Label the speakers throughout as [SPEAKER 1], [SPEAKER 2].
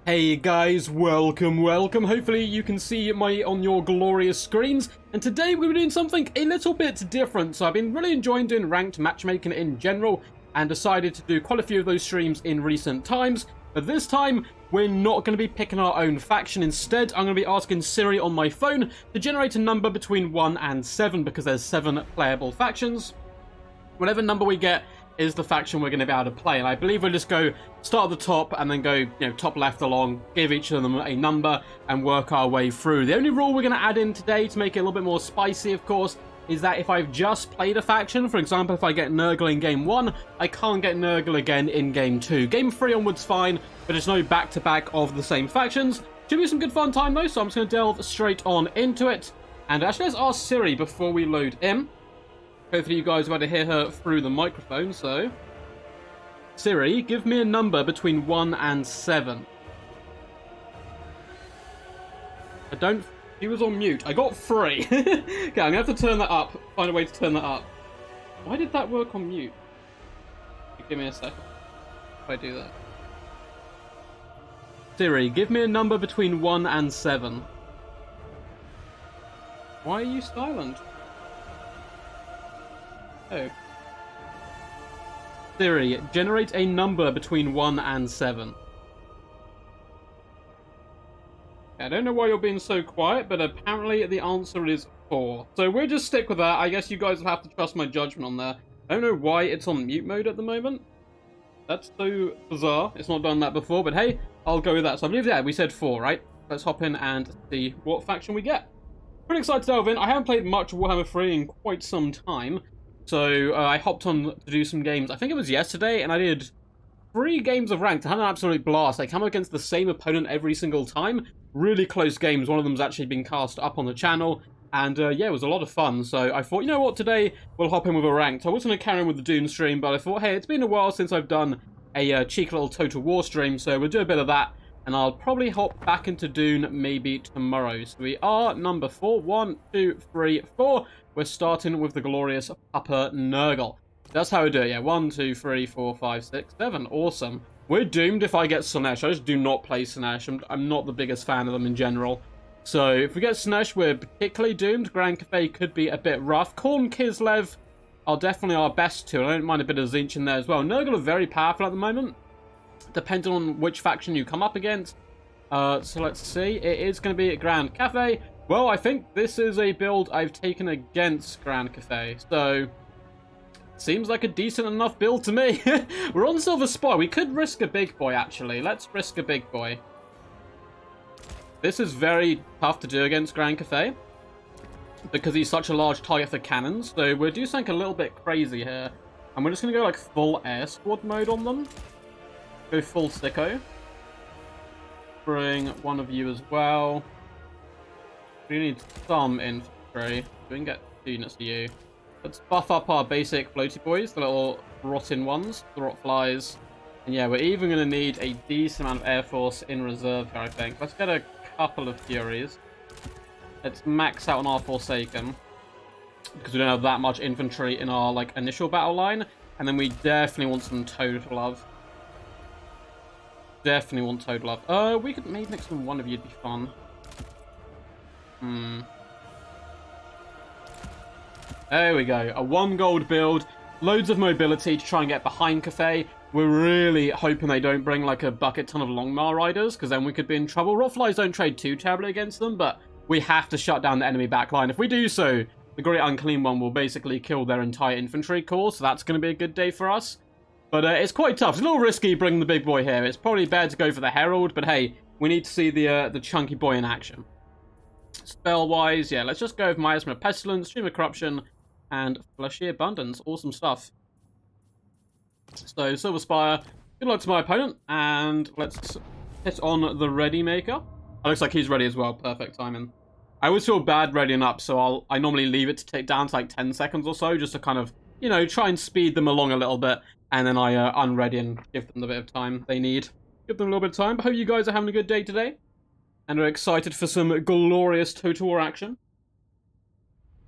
[SPEAKER 1] Hey guys, welcome. Hopefully you can see on your glorious screens. And today we're doing something a little bit different. So I've been really enjoying doing ranked matchmaking in general and decided to do quite a few of those streams in recent times. But this time, we're not going to be picking our own faction. Instead, I'm going to be asking Siri on my phone to generate a number between 1 and 7 because there's 7 playable factions. Whatever number we get is the faction we're going to be able to play. And I believe we'll just go start at the top and then go, top left along, give each of them a number and work our way through. The only rule we're going to add in today to make it a little bit more spicy, of course, is that if I've just played a faction, for example, if I get Nurgle in game 1, I can't get Nurgle again in game 2. Game 3 onwards fine, but there's no back-to-back of the same factions. Should be some good fun time though, so I'm just going to delve straight on into it. And actually, let's ask Siri before we load in. Hopefully you guys are able to hear her through the microphone, so... Siri, give me a number between 1 and 7. She was on mute. I got 3. Okay, I'm gonna have to turn that up. Find a way to turn that up. Why did that work on mute? Give me a second. If I do that. Siri, give me a number between 1 and 7. Why are you silent? Oh. Siri, generate a number between 1 and 7. I don't know why you're being so quiet, but apparently the answer is 4. So we'll just stick with that. I guess you guys will have to trust my judgment on there. I don't know why it's on mute mode at the moment. That's so bizarre. It's not done that before, but hey, I'll go with that. So I believe, yeah, we said 4, right? Let's hop in and see what faction we get. Pretty excited to delve in. I haven't played much Warhammer 3 in quite some time. So I hopped on to do some games. I think it was yesterday, and I did 3 games of ranked. I had an absolute blast. I come up against the same opponent every single time. Really close games. One of them's actually been cast up on the channel. And yeah, it was a lot of fun. So I thought, you know what, today we'll hop in with a ranked. I was going to carry on with the Doom stream, but I thought, hey, it's been a while since I've done a cheeky little Total War stream. So we'll do a bit of that. And I'll probably hop back into Dune maybe tomorrow. So we are number 4. 1, 2, 3, 4. We're starting with the glorious Papa Nurgle. That's how we do it, yeah. 1, 2, 3, 4, 5, 6, 7. Awesome. We're doomed if I get Slaanesh. I just do not play Slaanesh. I'm not the biggest fan of them in general. So if we get Slaanesh, we're particularly doomed. Grand Cathay could be a bit rough. Khorne Kislev are definitely our best two. I don't mind a bit of Tzeentch in there as well. Nurgle are very powerful at the moment, depending on which faction you come up against. So let's see. It is going to be Grand Cathay. Well, I think this is a build I've taken against Grand Cathay, so seems like a decent enough build to me. We're on Silver Spy. We could risk a big boy, actually. Let's risk a big boy. This is very tough to do against Grand Cathay because he's such a large target for cannons, so we'll do something a little bit crazy here. And we're just going to go like full air squad mode on them. Go full sicko. Bring one of you as well. We need some infantry. We can get 2 units to you. Let's buff up our basic floaty boys, the little rotten ones, the rot flies. And yeah, we're even going to need a decent amount of air force in reserve here, I think. Let's get a couple of Furies. Let's max out on our Forsaken, because we don't have that much infantry in our initial battle line. And then we definitely want some Toad Love. Definitely want Toad Love. We could maybe mix them one of you, would be fun. There we go. A 1 gold build. Loads of mobility to try and get behind Cathay. We're really hoping they don't bring a bucket ton of Longmar riders, because then we could be in trouble. Rotflies don't trade too terribly against them, but we have to shut down the enemy backline. If we do so, the Great Unclean One will basically kill their entire infantry corps, so that's going to be a good day for us. But it's quite tough. It's a little risky bringing the big boy here. It's probably better to go for the Herald, but hey, we need to see the chunky boy in action. Spell-wise, yeah, let's just go with Miasma of Pestilence, Stream of Corruption, and Fleshy Abundance. Awesome stuff. So, Silver Spire, good luck to my opponent, and let's hit on the Ready Maker. It looks like he's ready as well. Perfect timing. I always feel bad readying up, so I normally leave it to take down to 10 seconds or so, just to kind of, try and speed them along a little bit, and then I unready and give them the bit of time they need. Give them a little bit of time, but hope you guys are having a good day today. And are excited for some glorious Total War action.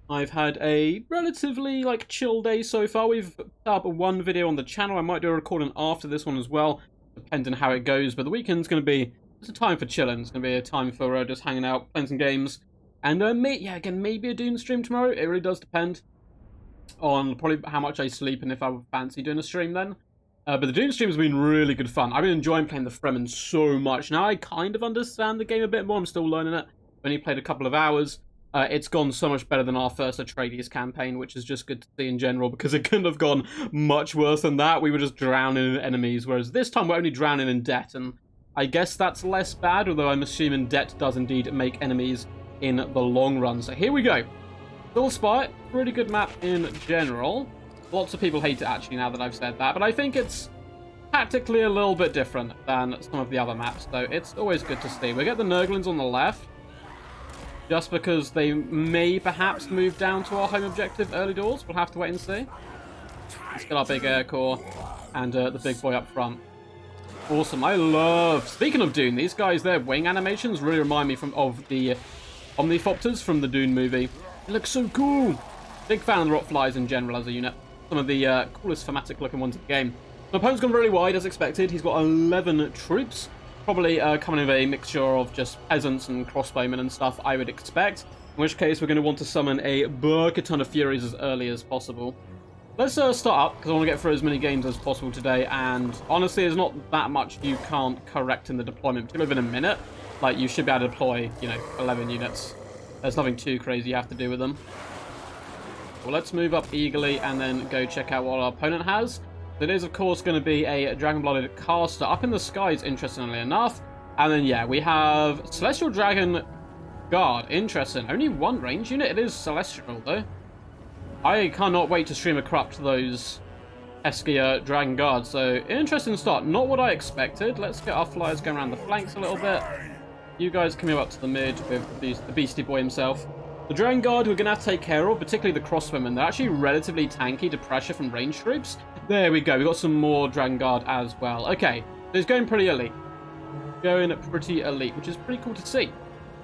[SPEAKER 1] I've had a relatively chill day so far. We've put up 1 video on the channel. I might do a recording after this one as well, depending on how it goes. But the weekend's going to be it's a time for chilling. It's going to be a time for just hanging out, playing some games. And, again, maybe a Dune stream tomorrow. It really does depend on probably how much I sleep and if I would fancy doing a stream then. But the Dune stream has been really good fun. I've been enjoying playing the Fremen so much. Now I kind of understand the game a bit more. I'm still learning it. I've only played a couple of hours. It's gone so much better than our first Atreides campaign, which is just good to see in general, because it couldn't have gone much worse than that. We were just drowning in enemies, whereas this time we're only drowning in debt, and I guess that's less bad, although I'm assuming debt does indeed make enemies in the long run. So here we go. Still Spire, pretty good map in general. Lots of people hate it, actually, now that I've said that. But I think it's tactically a little bit different than some of the other maps, though. It's always good to see. We get the Nurglings on the left, just because they may perhaps move down to our home objective early doors. We'll have to wait and see. Let's get our big air core and the big boy up front. Awesome. I love... Speaking of Dune, these guys, their wing animations really remind me of the Omnithopters from the Dune movie. It looks so cool. Big fan of the Rottweilers in general as a unit. Some of the coolest thematic looking ones in the game. My opponent's gone really wide as expected. He's got 11 troops. Probably coming of a mixture of just peasants and crossbowmen and stuff, I would expect. In which case we're going to want to summon a bucket-ton of Furies as early as possible. Let's start up, because I want to get through as many games as possible today. And honestly, there's not that much you can't correct in the deployment, particularly within a minute. Like, you should be able to deploy, 11 units. There's nothing too crazy you have to do with them. Well, let's move up eagerly and then go check out what our opponent has. It is, of course, going to be a Dragon-Blooded Caster up in the skies, interestingly enough. And then, yeah, we have Celestial Dragon Guard. Interesting. Only one range unit. It is Celestial, though. I cannot wait to stream a corrupt those Eskia Dragon Guards. So, interesting start. Not what I expected. Let's get our flyers going around the flanks a little bit. You guys come up to the mid with the Beastie Boy himself. The Dragon Guard we're going to have to take care of, particularly the crossbowmen. They're actually relatively tanky to pressure from range troops. There we go. We got some more Dragon Guard as well. Okay, so it's going pretty elite. Going pretty elite, which is pretty cool to see.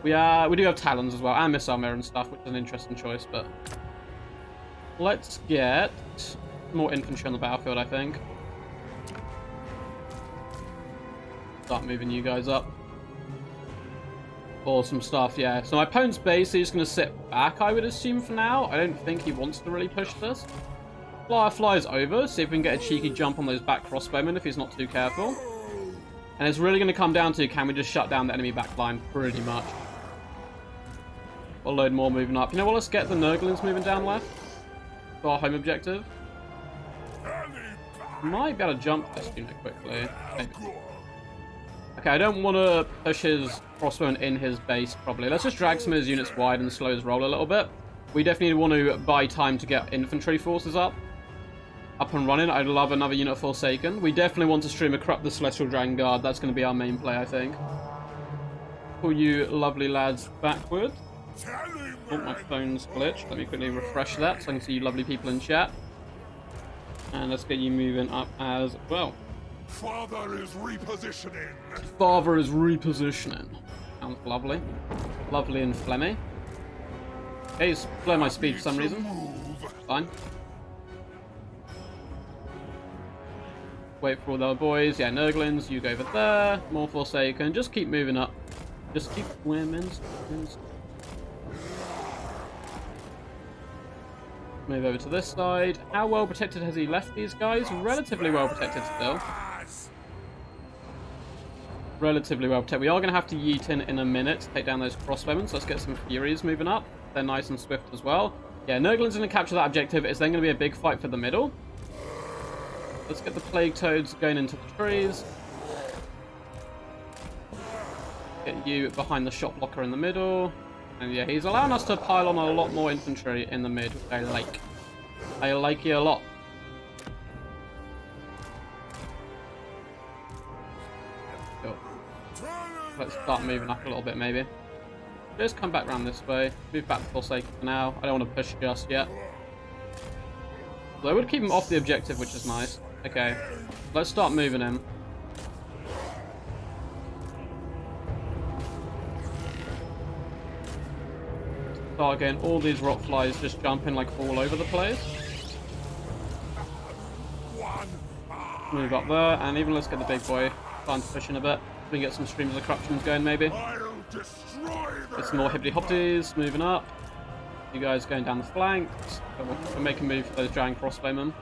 [SPEAKER 1] We do have Talons as well, and Missile Mirror and stuff, which is an interesting choice, but... Let's get more infantry on the battlefield, I think. Start moving you guys up. Awesome stuff, yeah. So my opponent's base is going to sit back, I would assume, for now. I don't think he wants to really push this. Flyer flies over, see if we can get a cheeky jump on those back crossbowmen if he's not too careful. And it's really going to come down to, can we just shut down the enemy back line, pretty much. Got a load more moving up. You know what, let's get the Nurglings moving down left. To our home objective. Might be able to jump this unit quickly. Maybe. Okay, I don't want to push his crossbowman in his base, probably. Let's just drag some of his units wide and slow his roll a little bit. We definitely want to buy time to get infantry forces up and running. I'd love another unit of Forsaken. We definitely want to stream a corrupt the Celestial Dragon Guard. That's going to be our main play, I think. Pull you lovely lads backward. Oh, my phone's glitched. Let me quickly refresh that so I can see you lovely people in chat. And let's get you moving up as well.
[SPEAKER 2] Father is repositioning.
[SPEAKER 1] Father is repositioning. Sounds lovely. Lovely and phlegmy. Okay, slow my speed for some reason. Fine. Wait for all the other boys. Yeah, Nurglings, you go over there. More Forsaken. Just keep moving up. Just keep swimming. Move over to this side. How well protected has he left these guys? Relatively well protected still. Relatively well protected. We are going to have to yeet in a minute to take down those crossbowmen. So let's get some Furies moving up. They're nice and swift as well. Yeah, Nurgling's going to capture that objective. It's then going to be a big fight for the middle. Let's get the Plague Toads going into the trees. Get you behind the shot blocker in the middle. And yeah, he's allowing us to pile on a lot more infantry in the mid, which I like. I like it a lot. Cool. Let's start moving up a little bit, maybe. Just come back around this way. Move back to Forsaken for now. I don't want to push just yet. So I would keep him off the objective, which is nice. Okay. Let's start moving him. Start getting all these rock flies just jumping like all over the place. Move up there, and even let's get the big boy starting to push in a bit. We can get some streams of corruptions going, maybe.
[SPEAKER 2] I'll destroy
[SPEAKER 1] Get some more hippity hoppities moving up. You guys going down the flanks. We'll make a move for those giant crossbowmen.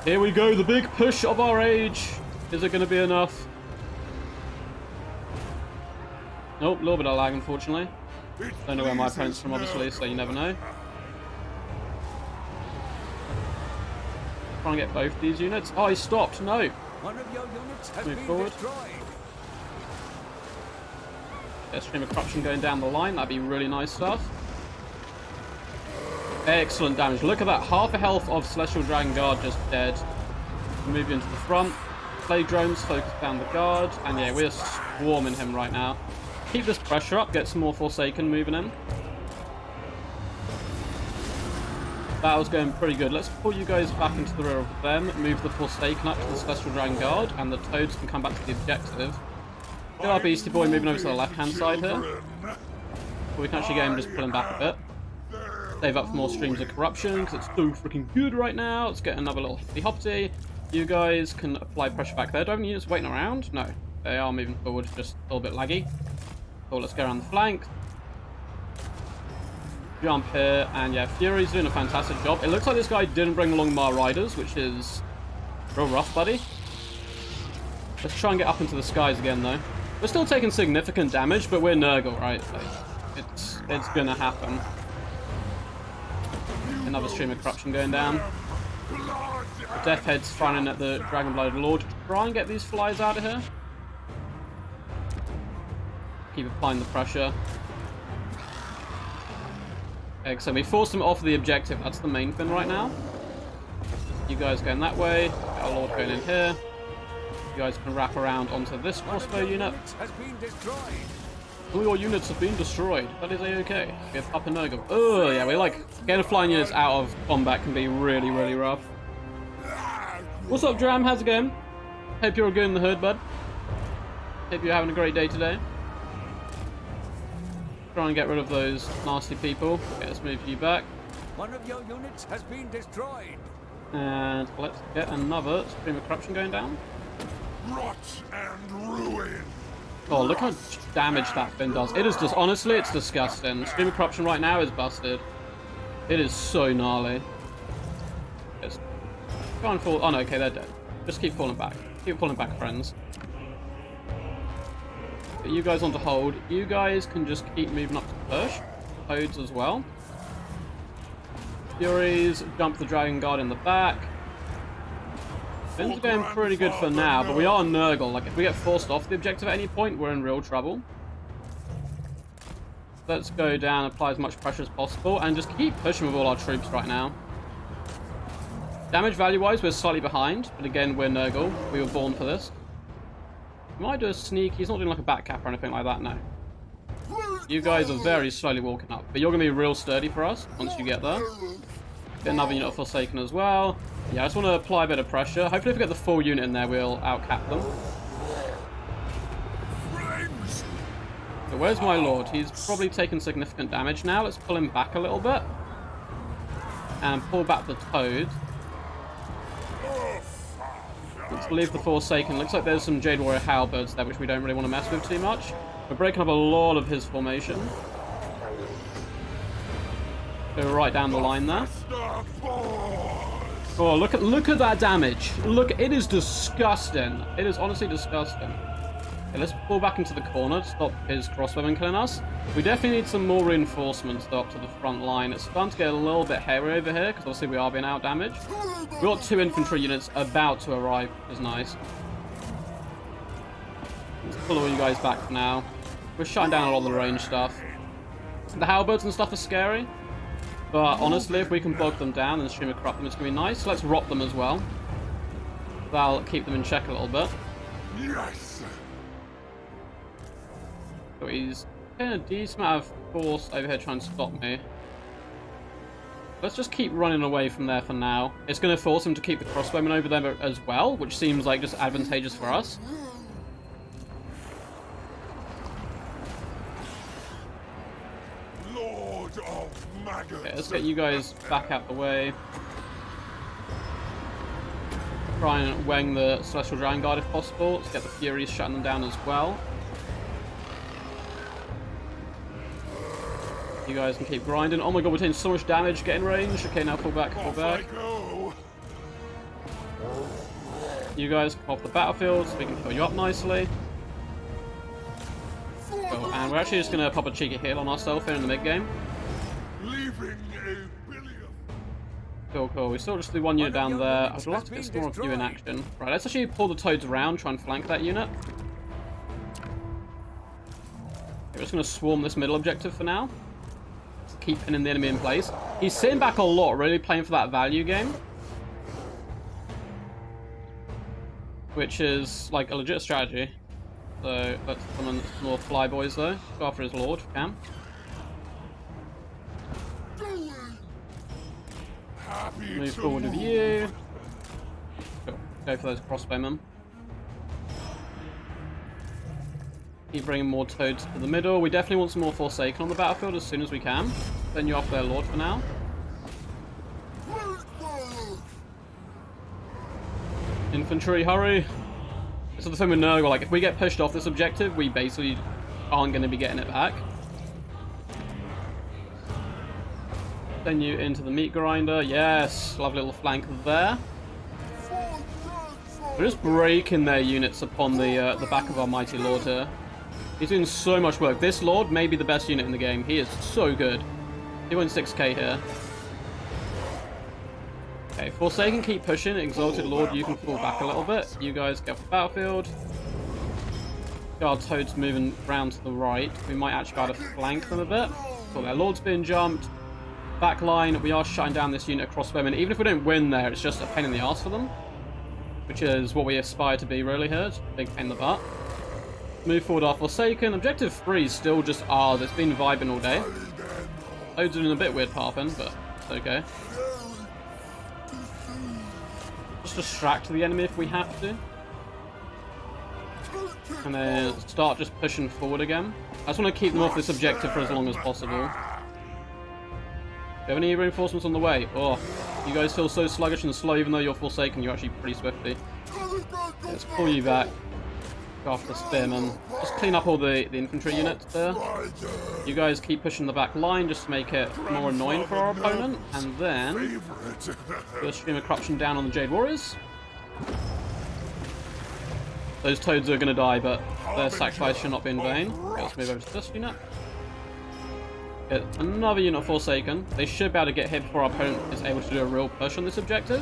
[SPEAKER 1] Here we go, the big push of our age. Is it going to be enough? Nope, a little bit of lag, unfortunately. Don't know where my opponent's from, obviously, so you never know. Trying to get both these units. Oh, he stopped. No.
[SPEAKER 3] One of your units has
[SPEAKER 1] Move
[SPEAKER 3] been
[SPEAKER 1] forward.
[SPEAKER 3] destroyed.
[SPEAKER 1] Get a stream of corruption going down the line. That'd be really nice stuff. Excellent damage. Look at that. Half a health of Celestial Dragon Guard just dead. Move you into the front. Plague drones focus down the guard. And yeah, we're swarming him right now. Keep this pressure up. Get some more Forsaken moving in. That was going pretty good. Let's pull you guys back into the rear of them. Move the Forsaken up to the Celestial Dragon Guard. And the Toads can come back to the objective. Get our Beastie Boy moving over to the left-hand side here. We can actually get him just pulling back a bit. Save up for more streams of corruption, because it's so freaking good right now. Let's get another little hoppity. You guys can apply pressure back there. Do I have any units waiting around? No. They are moving forward, just a little bit laggy. So let's go around the flank. Jump here, and yeah, Fury's doing a fantastic job. It looks like this guy didn't bring along Mar Riders, which is real rough, buddy. Let's try and get up into the skies again, though. We're still taking significant damage, but we're Nurgle, right? Like, it's gonna happen. Another stream of corruption going down. The Death Head's firing at the Dragon-Blooded Lord. Try and get these flies out of here. Keep applying the pressure. Excellent. We forced them off the objective. That's the main thing right now. You guys going that way. Get our Lord going in here. You guys can wrap around onto this crossbow unit. All your units have been destroyed. That is a-okay. We have Papa Nurgle. Oh, yeah, we like getting flying units out of combat can be really, really rough. What's up, Dram? How's it going? Hope you're all good in the hood, bud. Hope you're having a great day today. Try and get rid of those nasty people. Okay, let's move you back.
[SPEAKER 3] One of your units has been destroyed.
[SPEAKER 1] And let's get another stream of corruption going down.
[SPEAKER 2] rot and ruin.
[SPEAKER 1] Oh, look how much damage that thing does. It is just, honestly, it's disgusting. Stream of corruption right now is busted. It is so gnarly. Just try and fall. Oh no, okay, they're dead. Just keep falling back. Keep falling back, friends. Get you guys on to hold. You guys can just keep moving up to push. Toads as well. Furies, jump the Dragon Guard in the back. Things are going pretty good for now, but we are Nurgle. Like, if we get forced off the objective at any point, we're in real trouble. Let's go down, apply as much pressure as possible, and just keep pushing with all our troops right now. Damage value-wise, we're slightly behind, but again, we're Nurgle. We were born for this. He might do a sneak. He's not doing like a back cap or anything like that, no. You guys are very slowly walking up, but you're going to be real sturdy for us once you get there. Get another unit of Forsaken as well. Yeah, I just want to apply a bit of pressure. Hopefully if we get the full unit in there, we'll outcap them. So where's my lord? He's probably taken significant damage now. Let's pull him back a little bit. And pull back the Toad. Let's leave the Forsaken. Looks like there's some Jade Warrior Halberds there, which we don't really want to mess with too much. We're breaking up a lot of his formation. Go right down the line there. Oh, look at that damage. Look, it is disgusting. It is honestly disgusting. Okay, let's pull back into the corner to stop his crossbowmen killing us. We definitely need some more reinforcements though up to the front line. It's starting to get a little bit hairy over here because obviously we are being out damaged. We've got 2 infantry units about to arrive, which is nice. Let's pull all you guys back for now. We're shutting down a lot of the range stuff. The halberds and stuff are scary. But honestly, if we can bog them down and stream of corrupt them, it's going to be nice. So let's rot them as well. That'll keep them in check a little bit.
[SPEAKER 2] Yes.
[SPEAKER 1] So he's getting a decent amount of force over here trying to stop me. Let's just keep running away from there for now. It's going to force him to keep the crossbowmen over there as well, which seems like just advantageous for us.
[SPEAKER 2] Lord of Maggots.
[SPEAKER 1] Okay, let's get you guys back out the way. try and wang the Celestial Dragon Guard if possible. Let's get the Furies shutting them down as well. You guys can keep grinding. Oh my god, we're taking so much damage. Get in range. Okay, now pull back, pull back. You guys come off the battlefield so we can fill you up nicely. Cool. And we're actually just going to pop a cheeky heal on ourselves here in the mid-game. Cool, cool. We still just do one unit down there. I'd love to get some more of you in action. Right, let's actually pull the Toads around, try and flank that unit. We're just going to swarm this middle objective for now. Just keep pinning the enemy in place. He's sitting back a lot, really playing for that value game. Which is, like, a legit strategy. So, let's summon some more flyboys, though. Go after his lord, if we can. Move forward with you. Cool. Go for those crossbowmen. Keep bringing more Toads to the middle. We definitely want some more Forsaken on the battlefield as soon as we can. Send you off their lord for now. Infantry, hurry! This is the thing with Nurgle, like, if we get pushed off this objective, we basically aren't going to be getting it back. Send you into the meat grinder. Yes! Lovely little flank there. We're just breaking their units upon the back of our mighty lord here. He's doing so much work. This lord may be the best unit in the game. He is so good. He went 6k here. Okay, Forsaken, keep pushing. Exalted Lord, you can fall back a little bit. You guys get off the battlefield. Guard Toads moving round to the right. We might actually try to flank them a bit. Cool, their Lord's being jumped. Back line, we are shutting down this unit of crossbowmen. Even if we don't win there, it's just a pain in the ass for them. Which is what we aspire to be really here. It's a big pain in the butt. Move forward our Forsaken. Objective 3 is still just ours. It's been vibing all day. Toads are doing a bit weird pathing, but it's okay. Just distract the enemy if we have to. And then start just pushing forward again. I just want to keep them off this objective for as long as possible. Do you have any reinforcements on the way? Oh, you guys feel so sluggish and slow even though you're Forsaken, you're actually pretty swiftly. Let's pull you back. Go after the spearmen. Just clean up all the infantry units there. You guys keep pushing the back line just to make it more annoying for our opponent. And then do a stream of corruption down on the Jade Warriors. Those Toads are going to die, but their sacrifice should not be in vain. Okay, let's move over to this unit. Get another unit Forsaken. They should be able to get hit before our opponent is able to do a real push on this objective.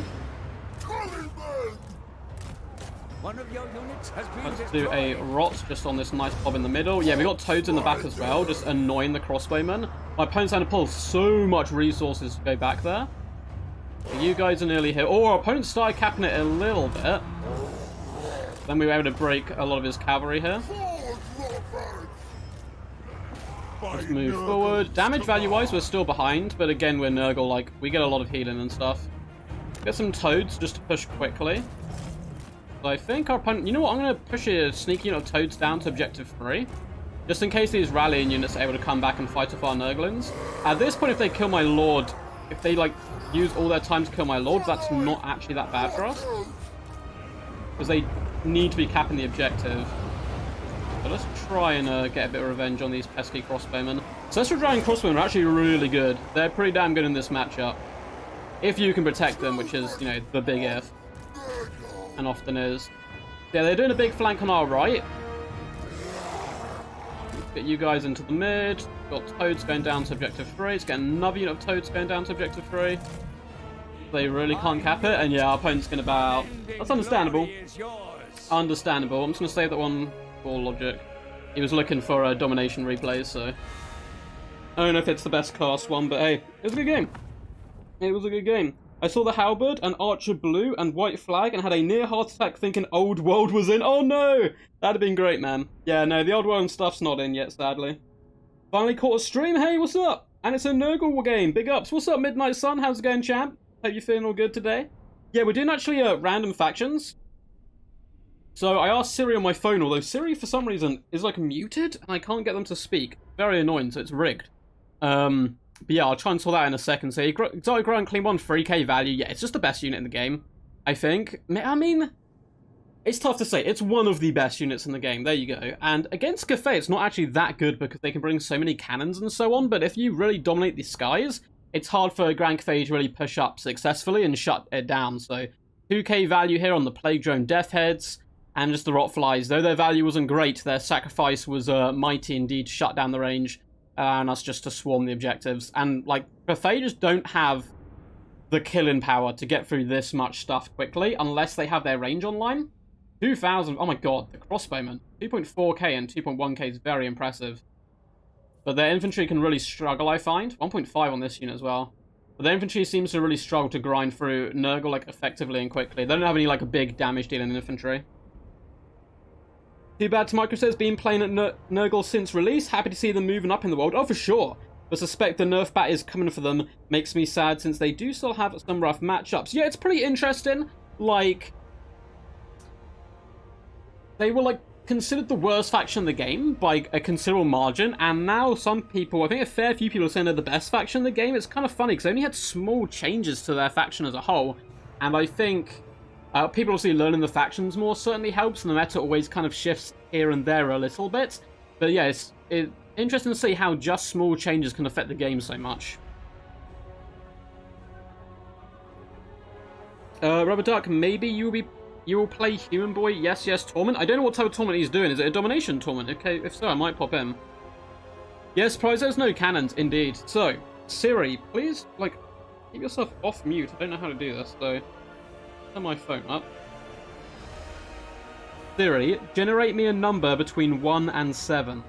[SPEAKER 3] One of your units has been
[SPEAKER 1] Let's do a rot just on this nice blob in the middle. Yeah, we got Toads in the back as well, just annoying the crossbowmen. My opponent's had to pull so much resources to go back there. You guys are nearly here. Oh, our opponent started capping it a little bit. Then we were able to break a lot of his cavalry here. Let's move forward. Damage value-wise, we're still behind, but again, we're Nurgle, like, we get a lot of healing and stuff. Get some Toads just to push quickly. So I think our opponent... You know what? I'm going to push a sneaky unit of Toads down to objective 3. Just in case these rallying units are able to come back and fight off our Nurglings. At this point, if they kill my Lord... If they, like, use all their time to kill my Lord, that's not actually that bad for us. Because they need to be capping the objective. So let's try and get a bit of revenge on these pesky crossbowmen. Celestial Dragon crossbowmen are actually really good. They're pretty damn good in this matchup. If you can protect them, which is, you know, the big if. And often is. Yeah, they're doing a big flank on our right. Get you guys into the mid. Got Toads going down to objective 3. Let's get another unit of Toads going down to objective 3. They really can't cap it, and yeah, our opponent's going to bow out. That's understandable. Understandable. I'm just going to save that one for logic. He was looking for domination replays, so... I don't know if it's the best class one, but hey, it was a good game. It was a good game. I saw the halberd and archer blue and white flag and had a near heart attack thinking old world was in. Oh no! That'd have been great, man. Yeah, no, the old world and stuff's not in yet, sadly. Finally caught a stream. Hey, what's up? And it's a Nurgle game. Big ups. What's up, Midnight Sun? How's it going, champ? Hope you're feeling all good today. Yeah, we're doing actually random factions. So I asked Siri on my phone, although Siri for some reason is like muted and I can't get them to speak. Very annoying, so it's rigged. But yeah, I'll try and sort that in a second. So Exotic Ground Clean 1, 3k value. Yeah, it's just the best unit in the game. I think. I mean, it's tough to say. It's one of the best units in the game. There you go. And against Cathay, it's not actually that good because they can bring so many cannons and so on. But if you really dominate the skies, it's hard for Grand Cathay to really push up successfully and shut it down. So 2k value here on the Plague Drone Death Heads and just the Rot Flies. Though their value wasn't great, their sacrifice was mighty indeed to shut down the range and us just to swarm the objectives. And like, Cathay just don't have the killing power to get through this much stuff quickly unless they have their range online. 2,000, oh my god, the crossbowmen. 2.4k and 2.1k is very impressive. But their infantry can really struggle, I find. 1.5 on this unit as well. But their infantry seems to really struggle to grind through Nurgle like effectively and quickly. They don't have any like big damage dealing infantry. Too bad Micro says, been playing at Nurgle since release. Happy to see them moving up in the world. Oh, for sure. But suspect the nerf bat is coming for them. Makes me sad since they do still have some rough matchups. Yeah, it's pretty interesting. Like, they were like considered the worst faction in the game by a considerable margin, and now some people, I think a fair few people are saying they're the best faction in the game. It's kind of funny because they only had small changes to their faction as a whole, and I think people obviously learning the factions more certainly helps, and the meta always kind of shifts here and there a little bit. But yeah, it's interesting to see how just small changes can affect the game so much. Rubber Duck, maybe you will play Human Boy? Yes, Torment. I don't know what type of tournament he's doing. Is it a Domination tournament? Okay, if so, I might pop in. Yes, prize, there's no cannons, indeed. So, Siri, please, like, keep yourself off mute. I don't know how to do this, so turn my phone up. Siri, generate me a number between 1 and 7.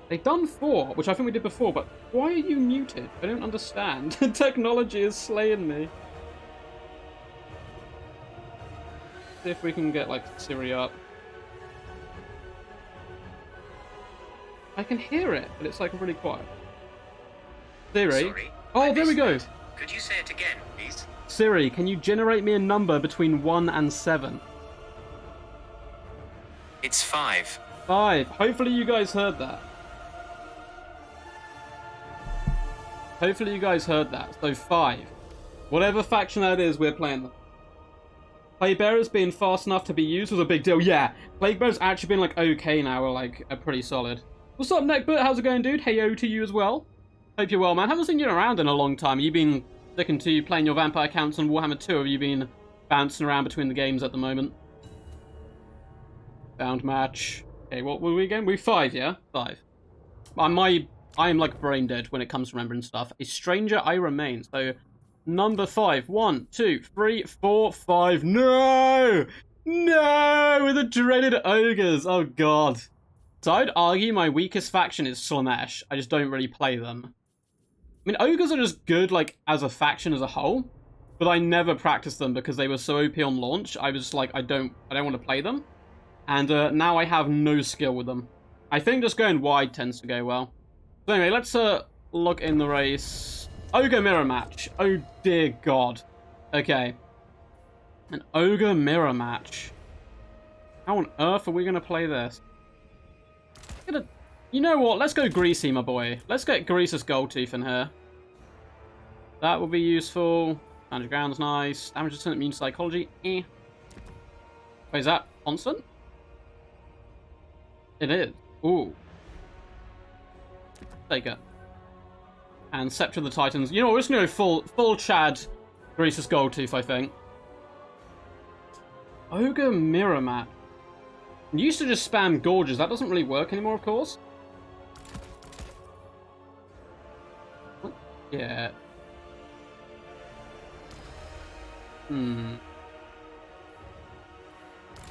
[SPEAKER 1] They've done 4, which I think we did before, but why are you muted? I don't understand. Technology is slaying me. See if we can get, like, Siri up. I can hear it, but it's, like, really quiet. Siri?
[SPEAKER 4] Sorry,
[SPEAKER 1] oh, there we go!
[SPEAKER 4] Could you say it again, please?
[SPEAKER 1] Siri, can you generate me a number between 1 and 7?
[SPEAKER 4] It's 5.
[SPEAKER 1] 5. Hopefully you guys heard that. Hopefully you guys heard that. So 5. Whatever faction that is, we're playing them. Plague Bearers being fast enough to be used was a big deal. Yeah, Plague Bearers actually been like okay now, or like pretty solid. What's up, Neckbert? How's it going, dude? Heyo to you as well. Hope you're well, man. Haven't seen you around in a long time. You've been sticking to playing your vampire counts on Warhammer 2, or have you been bouncing around between the games at the moment? Bound match. Okay, what were we again? We're 5, yeah? 5. I am like brain dead when it comes to remembering stuff. A stranger I remain. So, number 5. 1, 2, 3, 4, 5. No! No! With the dreaded ogres. Oh, God. So, I'd argue my weakest faction is Slanesh. I just don't really play them. I mean, ogres are just good, like, as a faction as a whole. But I never practiced them because they were so OP on launch. I was just like, I don't want to play them. And now I have no skill with them. I think just going wide tends to go well. So anyway, let's look in the race. Ogre mirror match. Oh dear God. Okay. An ogre mirror match. How on earth are we going to play this? You know what? Let's go Greasy, my boy. Let's get Greasus Goldtooth in here. That will be useful. Damage ground's nice. Damage resistant, immune psychology. Eh. Wait, is that constant? It is. Ooh. Take it. And Scepter of the Titans. You know, we're just going to go full Chad Greasus Goldtooth, I think. Ogre Mirror Match. Used to just spam Gorges. That doesn't really work anymore, of course. Yeah. They're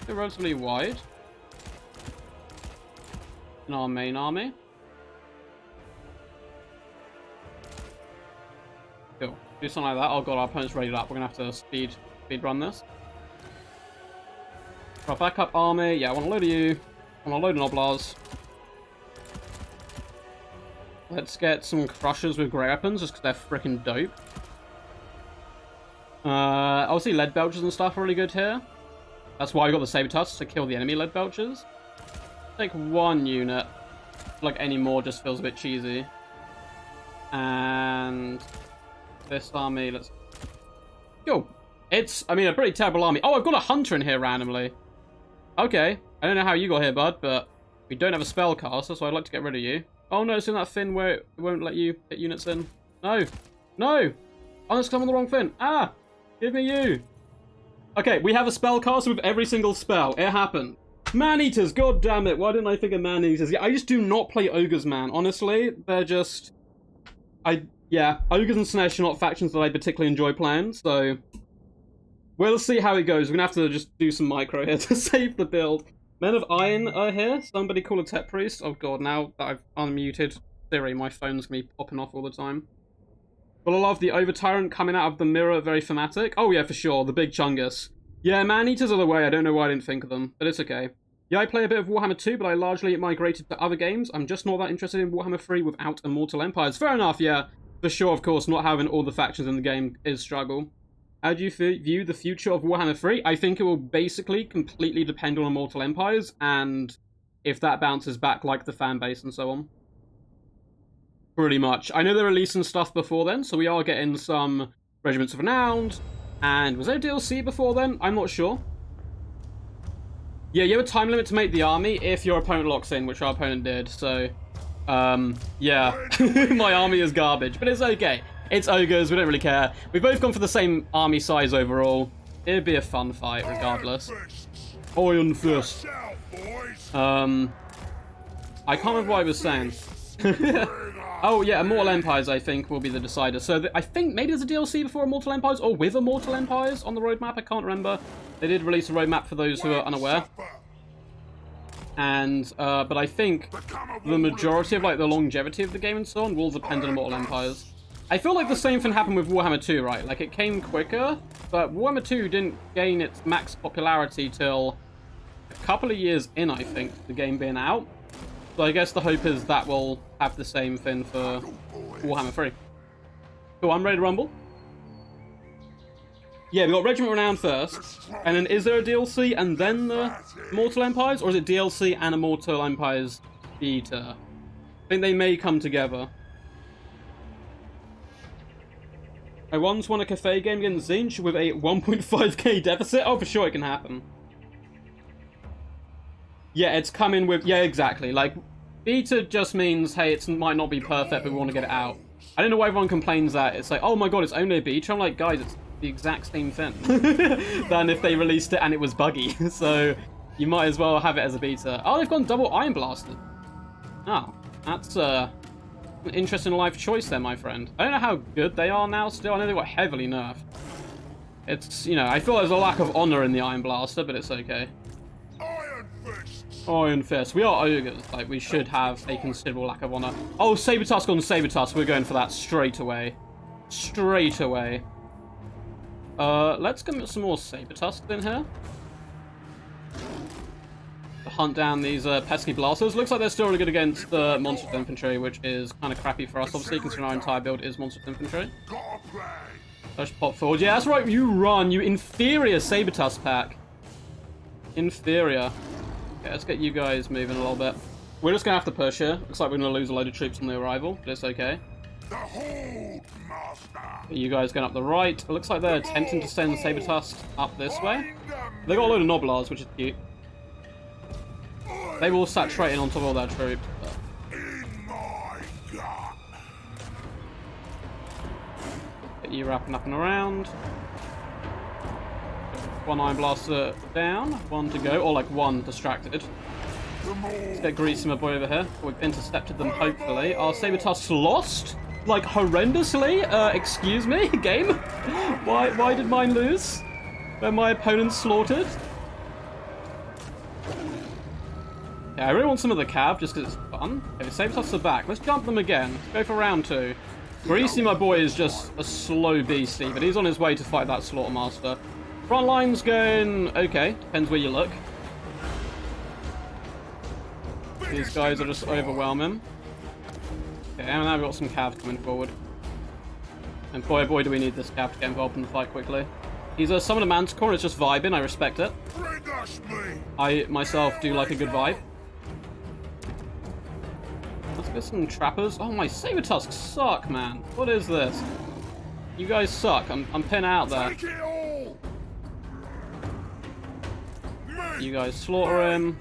[SPEAKER 1] relatively wide. In our main army. Cool. Do something like that. Oh god, our opponent's raided up. We're gonna have to speed run this. Right, backup army. Yeah, I want to load of you. I want to load an Oblars. Let's get some Crushers with Grey Weapons, just because they're freaking dope. Obviously, Lead Belchers and stuff are really good here. That's why I got the Saber Tusks, to kill the enemy Lead Belchers. Take 1 unit. Like, any more just feels a bit cheesy. And this army. Let's go. It's, I mean, a pretty terrible army. Oh, I've got a hunter in here randomly. Okay. I don't know how you got here, bud, but we don't have a spellcaster, so I'd like to get rid of you. Oh, no, it's in that fin where it won't let you hit units in. No. No. Oh, that's 'cause I'm on the wrong fin. Ah! Give me you. Okay, we have a spellcaster with every single spell. It happened. Man-eaters, god damn it. Why didn't I think of man-eaters? Yeah, I just do not play ogres, man. Honestly, they're just... Yeah, ogres and Snesh are not factions that I particularly enjoy playing, so... We'll see how it goes. We're gonna have to just do some micro here to save the build. Men of Iron are here. Somebody call a Tech Priest. Oh god, now that I've unmuted Siri, my phone's gonna be popping off all the time. Well, I love the Over-Tyrant coming out of the mirror, very thematic. Oh yeah, for sure, the big Chungus. Yeah, Man-Eaters are the way. I don't know why I didn't think of them, but it's okay. Yeah, I play a bit of Warhammer 2, but I largely migrated to other games. I'm just not that interested in Warhammer 3 without Immortal Empires. Fair enough, yeah. For sure, of course, not having all the factions in the game is struggle. How do you view the future of Warhammer 3? I think it will basically completely depend on Immortal Empires, and if that bounces back like the fan base and so on. Pretty much. I know they're releasing stuff before then, so we are getting some Regiments of Renown. And was there a DLC before then? I'm not sure. Yeah, you have a time limit to make the army if your opponent locks in, which our opponent did, so... yeah. My army is garbage, but it's okay. It's ogres, we don't really care. We've both gone for the same army size overall. It'd be a fun fight, regardless. Iron Fist. I can't remember what I was saying. Oh, yeah, Immortal Empires, I think, will be the decider. So, I think maybe there's a DLC before Immortal Empires, or with Immortal Empires on the roadmap, I can't remember. They did release a roadmap for those who are unaware. And, but I think the majority of, like, the longevity of the game and so on will depend on Immortal Empires. I feel like the same thing happened with Warhammer 2, right? Like, it came quicker, but Warhammer 2 didn't gain its max popularity till a couple of years in, I think, the game being out. So I guess the hope is that will have the same thing for Warhammer 3. Cool, I'm ready to rumble. Yeah, we got Regiment Renown first, and then is there a DLC and then the Immortal Empires, or is it DLC and Immortal Empires beta? I think they may come together. I once won a cafe game against Zinch with a 1.5k deficit. Oh, for sure it can happen. Yeah, it's coming with... Yeah, exactly. Like, beta just means, hey, it might not be perfect, but we want to get it out. I don't know why everyone complains that. It's like, oh my god, it's only a beta. I'm like, guys, it's the exact same thing than if they released it and it was buggy. So, you might as well have it as a beta. Oh, they've gone double Iron Blaster. Oh, that's an interesting life choice there, my friend. I don't know how good they are now still. I know they got heavily nerfed. It's, you know, I feel there's a lack of honor in the Iron Blaster, but it's okay. Iron Fist. We are ogres. Like, we should have a considerable lack of honor. Oh, Saber Tusk on Saber Tusk. We're going for that straight away. Straight away. Let's get some more Saber Tusks in here. To hunt down these pesky blasters. Looks like they're still really good against the Monstrous Infantry, which is kind of crappy for us, obviously, considering our entire build is Monstrous Infantry. Let's pop forward. Yeah, that's right. You run. You inferior Saber Tusk pack. Inferior. Okay, let's get you guys moving a little bit. We're just going to have to push here. Looks like we're going to lose a load of troops on the arrival, but it's okay. You guys going up the right. It looks like they're attempting to send Saber Tusk up this way. They got a load of Noblars, which is cute. They will saturate in on top of all their troops. Get you wrapping up and around. One Iron Blaster down, one to go, or like one distracted. Let's get Greasy, my boy, over here. We've intercepted them, hopefully. Our Saber Tusks lost? Like, horrendously? Excuse me, game? Why did mine lose? When my opponent slaughtered? Yeah, I really want some of the cav, just because it's fun. Okay, the Saber Tusks are back. Let's jump them again. Go for round 2. Greasy, my boy, is just a slow beastie, but he's on his way to fight that Slaughtermaster. Front line's going okay. Depends where you look. These guys are just overwhelming. Okay, and now we've got some cav coming forward. And boy, oh boy, do we need this cav to get involved in the fight quickly. He's a Summon a Manticore and it's just vibing. I respect it. I myself do like a good vibe. Let's get some trappers. Oh, my Saber Tusks suck, man. What is this? You guys suck. I'm pinning out there.
[SPEAKER 2] Take it all!
[SPEAKER 1] You guys slaughter him.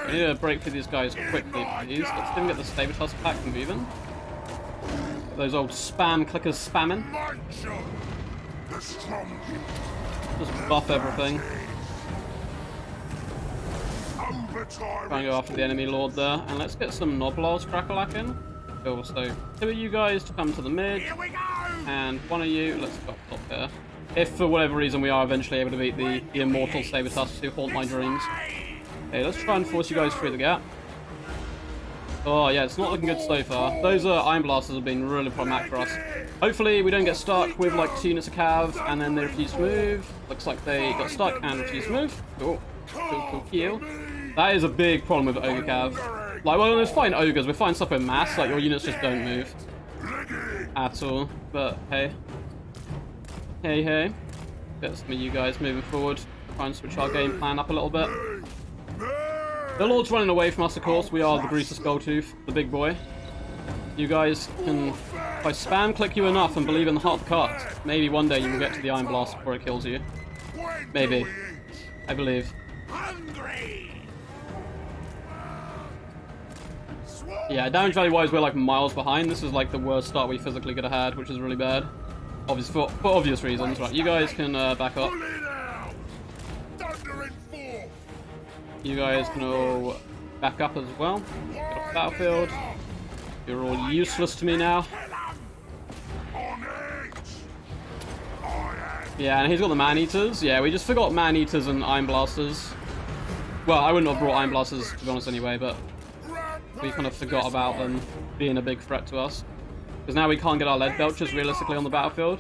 [SPEAKER 1] We need to break through these guys quickly, please. Let's even get the Sabotage pack moving. Get those old spam clickers spamming.
[SPEAKER 2] The strong
[SPEAKER 1] Just buff everything.
[SPEAKER 2] overtime.
[SPEAKER 1] Try and go after the enemy lord there. And let's get some Noblars crackle-lacking. Cool, so two of you guys to come to the mid.
[SPEAKER 2] Here we go!
[SPEAKER 1] And one of you, let's go up top here. If for whatever reason we are eventually able to beat the immortal Sabotage who haunt my dreams. Okay, let's try and force you guys through the gap. Oh yeah, it's not looking good so far. Those Iron Blasters have been really problematic for us. Hopefully we don't get stuck with like 2 units of cav and then they refuse to move. Looks like they got stuck and refused to move. Cool. Cool kill. That is a big problem with Ogre cav. Like, well, there's fine ogres, we're fine stuff with mass, like your units just don't move. At all. But hey. Hey. Get some of you guys moving forward. Try and switch our game plan up a little bit. The Lord's running away from us, of course. We are the Greaser Skulltooth, the big boy. You guys can, if I spam click you enough and believe in the heart of the cards, maybe one day you will get to the Iron Blast before it kills you. Maybe. I believe. Yeah, damage value wise, we're like miles behind. This is like the worst start we physically could have had, which is really bad. Obvious for obvious reasons. Right, you guys can back up. You guys can all back up as well. Get off the battlefield. You're all useless to me now. Yeah, and he's got the Man-Eaters. Yeah, we just forgot Man-Eaters and Iron Blasters. Well, I wouldn't have brought Iron Blasters, to be honest, anyway, but we kind of forgot about them being a big threat to us. Because now we can't get our lead belchers realistically on the battlefield.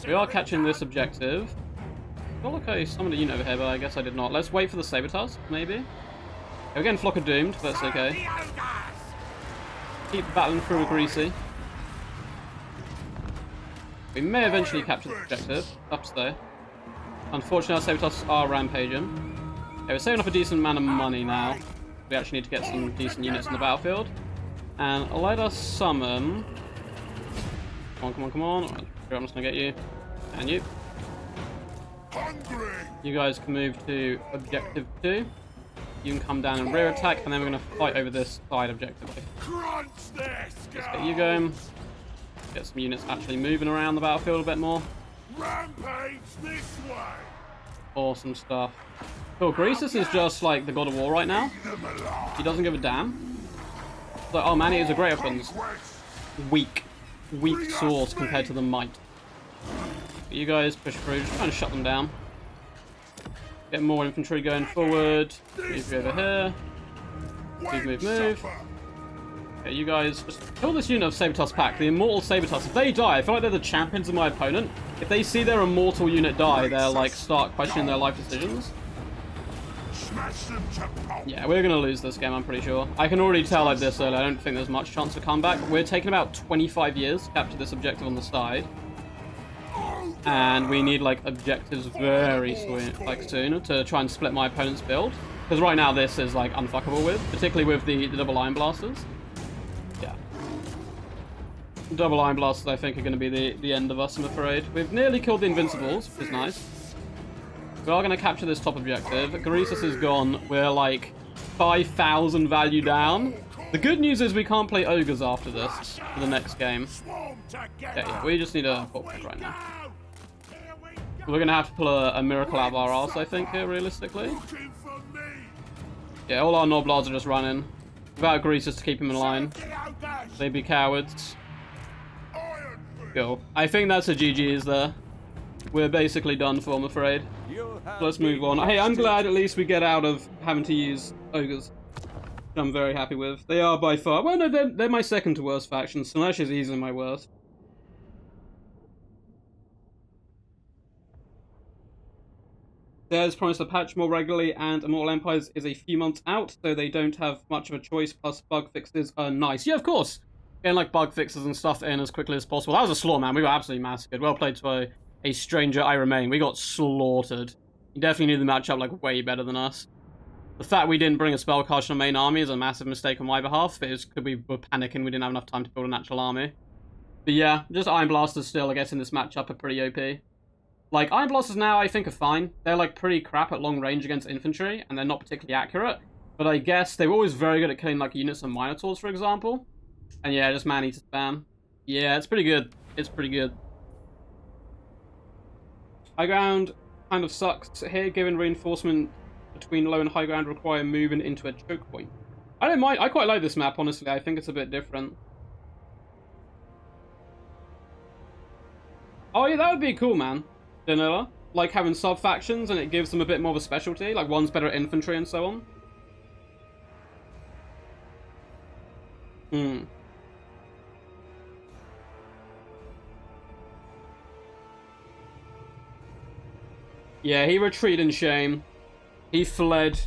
[SPEAKER 1] We are catching this objective. Oh, look, I summoned a unit over here, but I guess I did not. Let's wait for the Sabotage, maybe. We're getting Flock of Doomed, that's okay. Keep battling through with Greasy. We may eventually capture the objective. Up to there. Unfortunately, our Sabotage are rampaging. Okay, we're saving up a decent amount of money now. We actually need to get some decent units on the battlefield. And let us summon... Come on. I'm just gonna get you. And you. You guys can move to objective 2. You can come down and rear attack, and then we're going to fight over this side objective. Let's get you going. Get some units actually moving around the battlefield a bit more.
[SPEAKER 2] Rampage this way.
[SPEAKER 1] Awesome stuff. Cool, Greasus is just like the God of War right now. He doesn't give a damn. So, oh man, he is a great weapons. Weak source compared to the might. You guys push through, just trying to shut them down. Get more infantry going forward. Move you over here. Move. Okay, you guys just kill this unit of Sabotage pack, the Immortal Sabotage. If they die, I feel like they're the champions of my opponent. If they see their Immortal unit die, they'll like start questioning their life decisions. Yeah, we're gonna lose this game, I'm pretty sure. I can already tell like this early, I don't think there's much chance of comeback. We're taking about 25 years to capture this objective on the side. And we need like objectives very soon to try and split my opponent's build. Because right now this is like unfuckable with, particularly with the double Iron Blasters. Yeah. Double Iron Blasters I think are going to be the end of us, I'm afraid. We've nearly killed the Invincibles, which is nice. We are going to capture this top objective. Greasus is gone. We're like 5,000 value down. The good news is we can't play Ogres after this for the next game. Yeah, we just need a Portrait right now. We're going to have to pull a miracle out of our arse, I think, here, realistically. Yeah, all our Noblars are just running. Without Greasus to keep him in line. They'd be cowards. Cool. I think that's a GG's there. We're basically done for, I'm afraid. So let's move on. Hey, I'm glad at least we get out of having to use Ogres. Which I'm very happy with. They are by far... Well, no, they're my second to worst faction. Slash is easily my worst. There's promised to patch more regularly, and Immortal Empires is a few months out, so they don't have much of a choice, plus bug fixes are nice. Yeah, of course! Getting like bug fixes and stuff in as quickly as possible. That was a slaughter, man. We got absolutely massacred. Well played to a stranger, I remain. We got slaughtered. You definitely knew the matchup like way better than us. The fact we didn't bring a spell card to the main army is a massive mistake on my behalf, because we were panicking, we didn't have enough time to build an actual army. But yeah, just Iron Blasters still, I guess, in this matchup are pretty OP. Like, Iron Blasters now, I think, are fine. They're, like, pretty crap at long range against infantry, and they're not particularly accurate. But I guess they were always very good at killing, like, units of Minotaurs, for example. And yeah, just man-eater spam. Yeah, it's pretty good. It's pretty good. High ground kind of sucks here, given reinforcement between low and high ground require moving into a choke point. I don't mind. I quite like this map, honestly. I think it's a bit different. Oh yeah, that would be cool, man. Vanilla. Like having sub-factions and it gives them a bit more of a specialty. Like one's better at infantry and so on. Hmm. Yeah, he retreated in shame. He fled.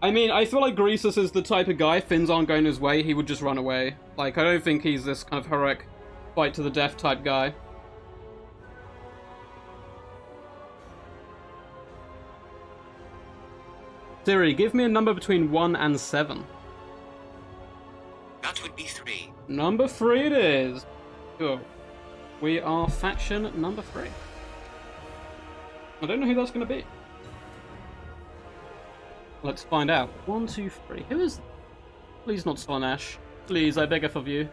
[SPEAKER 1] I mean, I feel like Greasus is the type of guy, if things aren't going his way, he would just run away. Like, I don't think he's this kind of heroic, fight to the death type guy. Siri, give me a number between 1 and 7.
[SPEAKER 4] That would be 3.
[SPEAKER 1] Number 3 it is. Cool. We are faction number 3. I don't know who that's going to be. Let's find out. 1, 2, 3. Who is... Please not Slanesh. Please, I beg of you.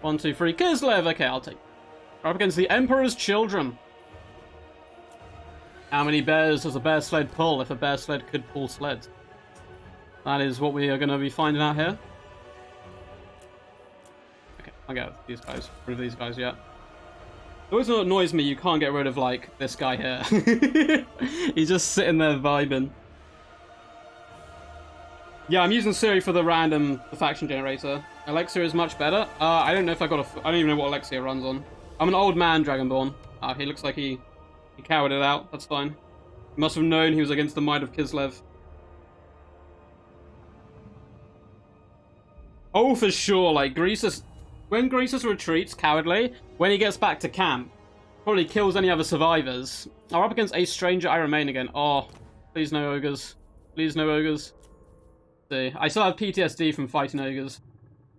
[SPEAKER 1] 1, 2, 3. Kislev! Okay, I'll take it. We're up against the Emperor's Children. How many bears does a bear sled pull if a bear sled could pull sleds? That is what we are going to be finding out here. Okay, I'll get these guys. Rid of these guys yet. It always annoys me you can't get rid of, like, this guy here. He's just sitting there vibing. Yeah, I'm using Siri for the random faction generator. Elixir is much better. I don't know if I got a... I don't even know what Elixir runs on. I'm an old man, Dragonborn. He looks like he cowered it out. That's fine. He must have known he was against the might of Kislev. Oh, for sure. Like, Greasus... When Greasus retreats cowardly, when he gets back to camp, probably kills any other survivors. We're up against a stranger I remain again. Oh, please no ogres. Please no ogres. See, I still have PTSD from fighting ogres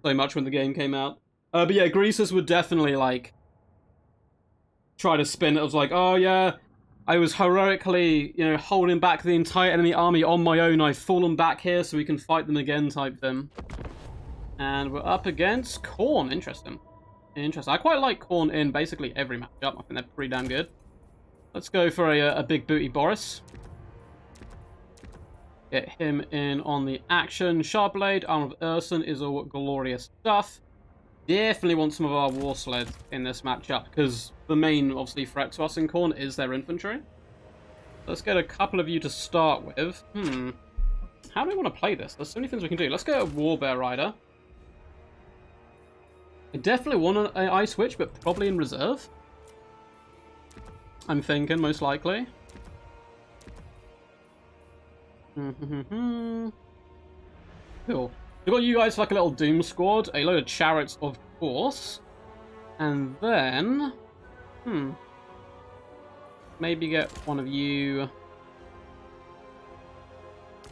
[SPEAKER 1] so much when the game came out. But yeah, Greasus would definitely, like, try to spin it. It was like, oh yeah, I was heroically, you know, holding back the entire enemy army on my own. I've fallen back here so we can fight them again type thing. And we're up against Khorne. Interesting. Interesting. I quite like Khorne in basically every matchup. I think they're pretty damn good. Let's go for a big booty Boris. Get him in on the action. Sharpblade, Arm of Urson is all glorious stuff. Definitely want some of our war sleds in this matchup because the main, obviously, threat to us in Khorne is their infantry. Let's get a couple of you to start with. How do we want to play this? There's so many things we can do. Let's go a Warbear Rider. I definitely want an Ice Witch, but probably in reserve. I'm thinking, most likely. Cool. We've got you guys for like a little Doom Squad, a load of Chariots, of course. And then... maybe get one of you...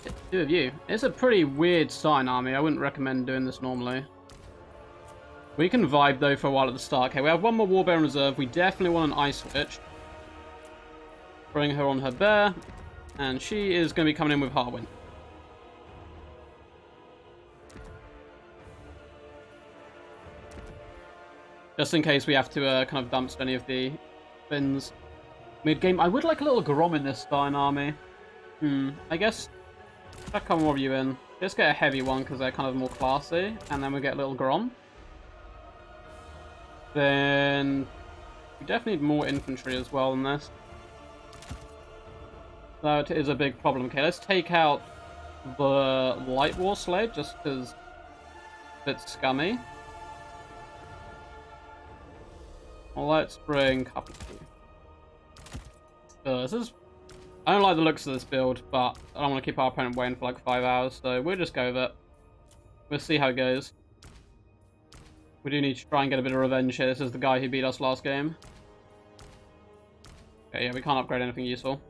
[SPEAKER 1] Get 2 of you. It's a pretty weird starting army. I wouldn't recommend doing this normally. We can vibe, though, for a while at the start. Okay, we have one more Warbear in reserve. We definitely want an Ice Witch. Bring her on her bear. And she is going to be coming in with Harwin. Just in case we have to kind of dump any of the things mid-game. I would like a little Grom in this starting army. I guess I'll come more of you in. Just get a heavy one because they're kind of more classy. And then we get a little Grom. Then we definitely need more infantry as well in this. That is a big problem. Okay, let's take out the Light War Sled just because it's a bit scummy. Well, let's bring a couple of this is... I don't like the looks of this build, but I don't want to keep our opponent waiting for like 5 hours, so we'll just go with it. We'll see how it goes. We do need to try and get a bit of revenge here. This is the guy who beat us last game. Okay, yeah, we can't upgrade anything useful.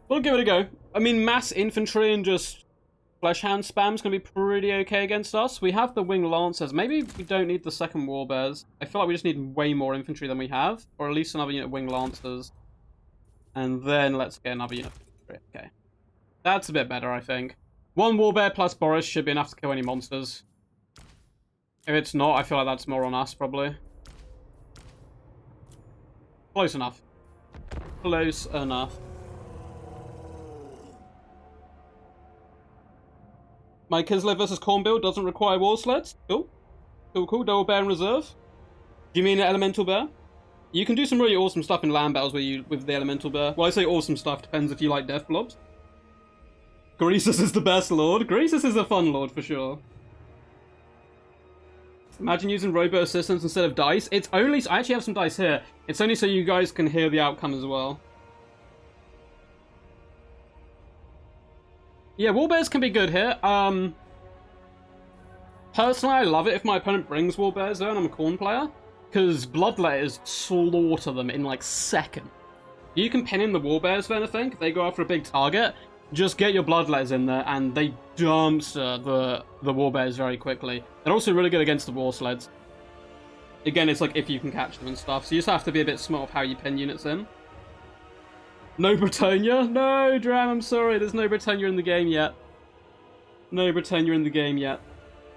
[SPEAKER 1] We'll give it a go. I mean, mass infantry and just Fleshhound spam's going to be pretty okay against us. We have the Winged Lancers. Maybe we don't need the second Warbears. I feel like we just need way more infantry than we have. Or at least another unit of Winged Lancers. And then let's get another unit of infantry. Okay. That's a bit better, I think. One Warbear plus Boris should be enough to kill any monsters. If it's not, I feel like that's more on us, probably. Close enough. Close enough. My Kislev versus Corn build doesn't require war sleds. Cool. Cool, cool. Double bear in reserve. Do you mean an elemental bear? You can do some really awesome stuff in land battles with the elemental bear. Well, I say awesome stuff. Depends if you like death blobs. Greasus is the best lord. Greasus is a fun lord for sure. Imagine using robot assistance instead of dice. It's only... I actually have some dice here. It's only so you guys can hear the outcome as well. Yeah, Warbears can be good here. Personally, I love it if my opponent brings Warbears though and I'm a Corn player. Because Bloodletters slaughter them in like seconds. You can pin in the Warbears then, I think. If they go after a big target, just get your Bloodletters in there and they dumpster the Warbears very quickly. They're also really good against the War Sleds. Again, it's like if you can catch them and stuff. So you just have to be a bit smart of how you pin units in. No Britannia? No, Dram, I'm sorry. There's no Britannia in the game yet. No Britannia in the game yet.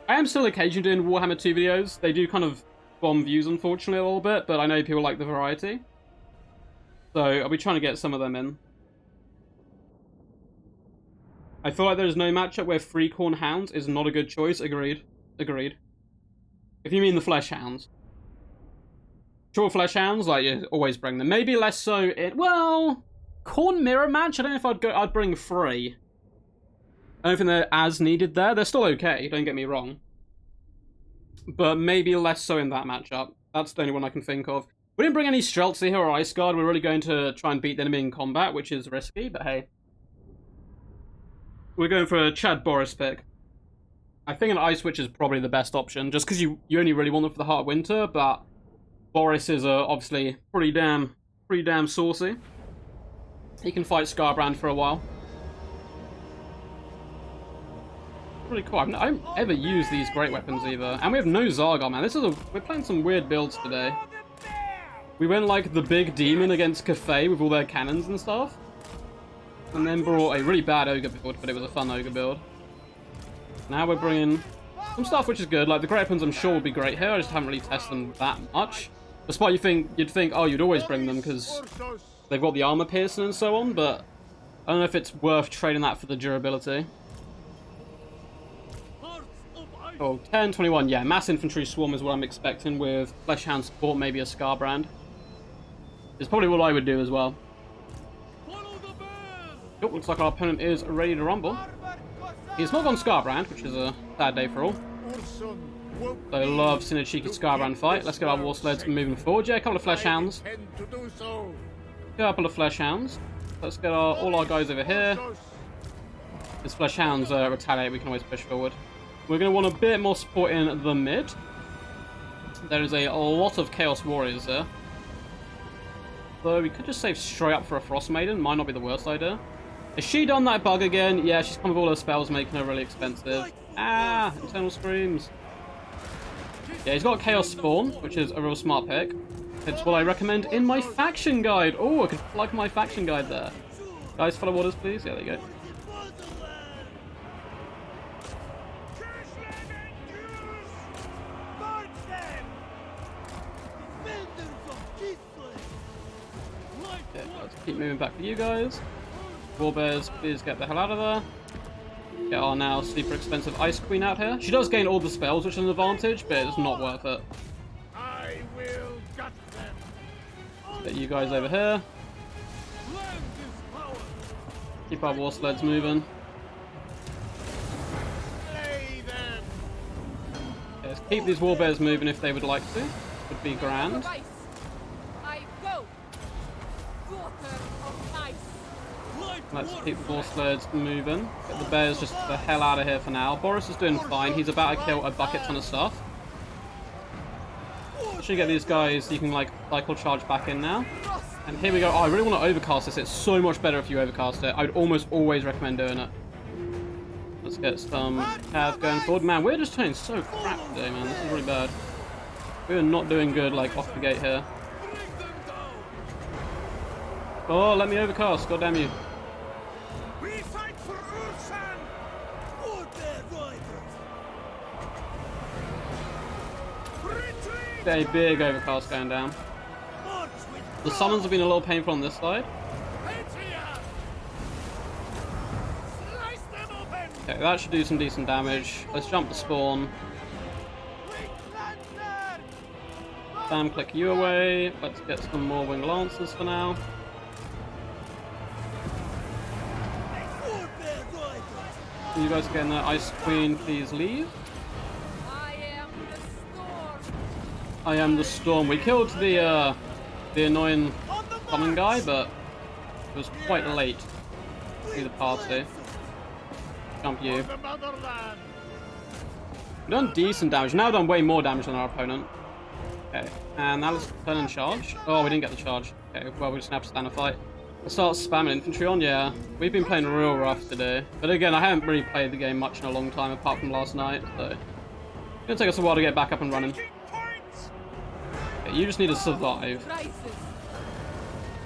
[SPEAKER 1] I am still occasionally doing Warhammer 2 videos. They do kind of bomb views, unfortunately, a little bit, but I know people like the variety. So I'll be trying to get some of them in. I feel like there's no matchup where 3 Corn Hounds is not a good choice. Agreed. Agreed. If you mean the Flesh Hounds. Sure, Flesh Hounds, like, you always bring them. Maybe less so in... Well... Corn Mirror match? I don't know if I'd bring 3. I don't think they're as needed there. They're still okay, don't get me wrong. But maybe less so in that matchup. That's the only one I can think of. We didn't bring any Streltsy here or Ice Guard. We're really going to try and beat the enemy in combat, which is risky, but hey. We're going for a Chad Boris pick. I think an Ice Witch is probably the best option, just because you only really want them for the Heart of Winter, but Boris is obviously pretty damn saucy. He can fight Scarbrand for a while. Really cool. I haven't ever used these great weapons either. And we have no Zargar, man. We're playing some weird builds today. We went like the big demon against Cathay with all their cannons and stuff. And then brought a really bad ogre build, but it was a fun ogre build. Now we're bringing some stuff which is good. Like the great weapons I'm sure will be great here. I just haven't really tested them that much. Despite you'd think, oh, you'd always bring them because they've got the armor piercing and so on, but I don't know if it's worth trading that for the durability. Oh, 10, 21, yeah, mass infantry swarm is what I'm expecting with Fleshhound support, maybe a Scarbrand. It's probably what I would do as well. Oh, looks like our opponent is ready to rumble. He's not gone Scarbrand, which is a sad day for all. So I love seeing a cheeky Scarbrand fight. Let's get our war sleds moving forward. Yeah, a couple of Fleshhounds. Couple of Fleshhounds. Let's get all our guys over here. As Fleshhounds retaliate, we can always push forward. We're going to want a bit more support in the mid. There is a lot of Chaos Warriors there. Though we could just save straight up for a Frost Maiden. Might not be the worst idea. Has she done that bug again? Yeah, she's come with all her spells, making her really expensive. Ah, Internal Screams. Yeah, he's got Chaos Spawn, which is a real smart pick. It's what I recommend in my faction guide. Oh, I could plug my faction guide there. Guys, follow orders, please. Yeah, there you go. Okay, let's keep moving back with you guys. Warbears, please get the hell out of there. Get our now super expensive Ice Queen out here. She does gain all the spells, which is an advantage, but it's not worth it.
[SPEAKER 2] I will gut them.
[SPEAKER 1] Let's get you guys over here. Keep our war sleds moving. Okay, let's keep these warbears moving if they would like to. Would be grand. Let's keep the war sleds moving. Get the bears just the hell out of here for now. Boris is doing fine. He's about to kill a bucket ton of stuff. Should get these guys. You can like cycle charge back in now. And here we go. Oh, I really want to overcast this. It's so much better if you overcast it. I would almost always recommend doing it. Let's Let's get some cav going forward. Man, we're just turning so crap today, man. This is really bad. We're not doing good, like, off the gate here. Oh, let me overcast. God damn you.
[SPEAKER 2] We fight for Ursan! Or their riders! Retreat!
[SPEAKER 1] A big overcast going down.
[SPEAKER 2] March with
[SPEAKER 1] The summons have been a little painful on this side.
[SPEAKER 2] Patriot! Slice them open!
[SPEAKER 1] Okay, that should do some decent damage. Let's jump the spawn. Spam click you away. Let's get some more wing lancers for now. Can you guys get in there? Ice Queen, please leave.
[SPEAKER 5] I am the storm.
[SPEAKER 1] I am the storm. We killed the annoying summon guy, but it was quite late to the party. Jump you.
[SPEAKER 2] The motherland!
[SPEAKER 1] We've done decent damage. Now we've done way more damage than our opponent. Okay, and now let's turn and charge. Oh, we didn't get the charge. Okay, well, we're just gonna have to stand a fight. Let's start spamming infantry on, yeah. We've been playing real rough today. But again, I haven't really played the game much in a long time, apart from last night, so... It's gonna take us a while to get back up and running. Okay, you just need to survive,
[SPEAKER 5] Crisis.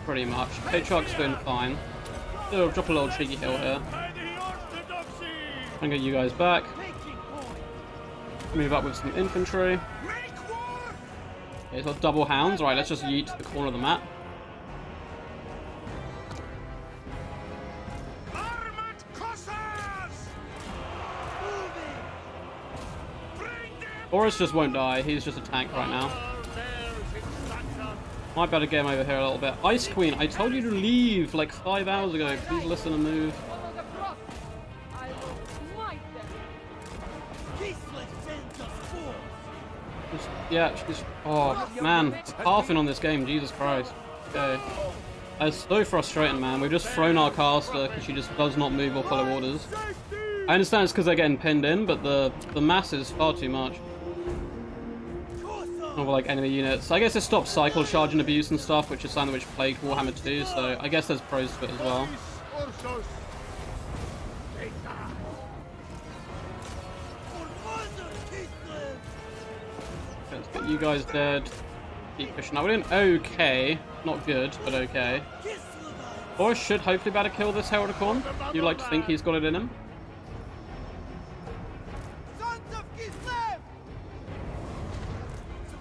[SPEAKER 1] pretty much. Patriarch's doing fine. So drop a little cheeky hill here.
[SPEAKER 2] By the orthodoxy!
[SPEAKER 1] And get you guys back.
[SPEAKER 2] Taking point!
[SPEAKER 1] Move up with some infantry.
[SPEAKER 2] Make war!
[SPEAKER 1] Okay, so double hounds. Right, let's just yeet to the corner of the map.
[SPEAKER 2] Armored Cossars! Moving! Bring them!
[SPEAKER 1] Boris just won't die. He's just a tank right now.
[SPEAKER 2] There's instruction!
[SPEAKER 1] Might better get him over here a little bit. Ice Queen, I told you to leave like 5 hours ago. Please listen and move.
[SPEAKER 5] Follow the cross. I will smite them.
[SPEAKER 2] Kislev sends us forth!
[SPEAKER 1] Just, yeah, just... Oh, man. Halving on this game. Jesus Christ. Okay. That's so frustrating, man. We've just thrown our caster because she just does not move or follow orders. I understand it's because they're getting pinned in, but the mass is far too much. Over like enemy units. I guess it stops cycle charge and abuse and stuff, which is something which plagued Warhammer 2, so I guess there's pros to it as well.
[SPEAKER 2] Ursus! Take that! For Mother Kislev!
[SPEAKER 1] Let's get you guys dead. Keep pushing up. We're doing okay. Not good, but okay.
[SPEAKER 2] Kislevites!
[SPEAKER 1] Boris should hopefully be able to kill this Heraldicorn. You'd like to think he's got it in him.
[SPEAKER 2] Sons of Kislev!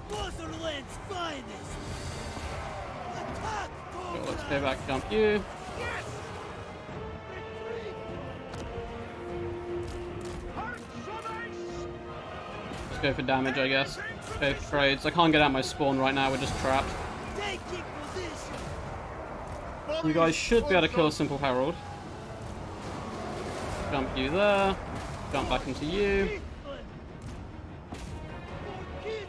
[SPEAKER 2] The motherland's finest! Attack,
[SPEAKER 1] So let's
[SPEAKER 2] comrades!
[SPEAKER 1] go back, jump you.
[SPEAKER 2] Yes! Retreat!
[SPEAKER 1] Let's go for damage, I guess. Go for trades. I can't get out my spawn right now, we're just trapped.
[SPEAKER 2] Taking position!
[SPEAKER 1] You guys should be able to kill a simple Herald. Jump you there. Jump back into you.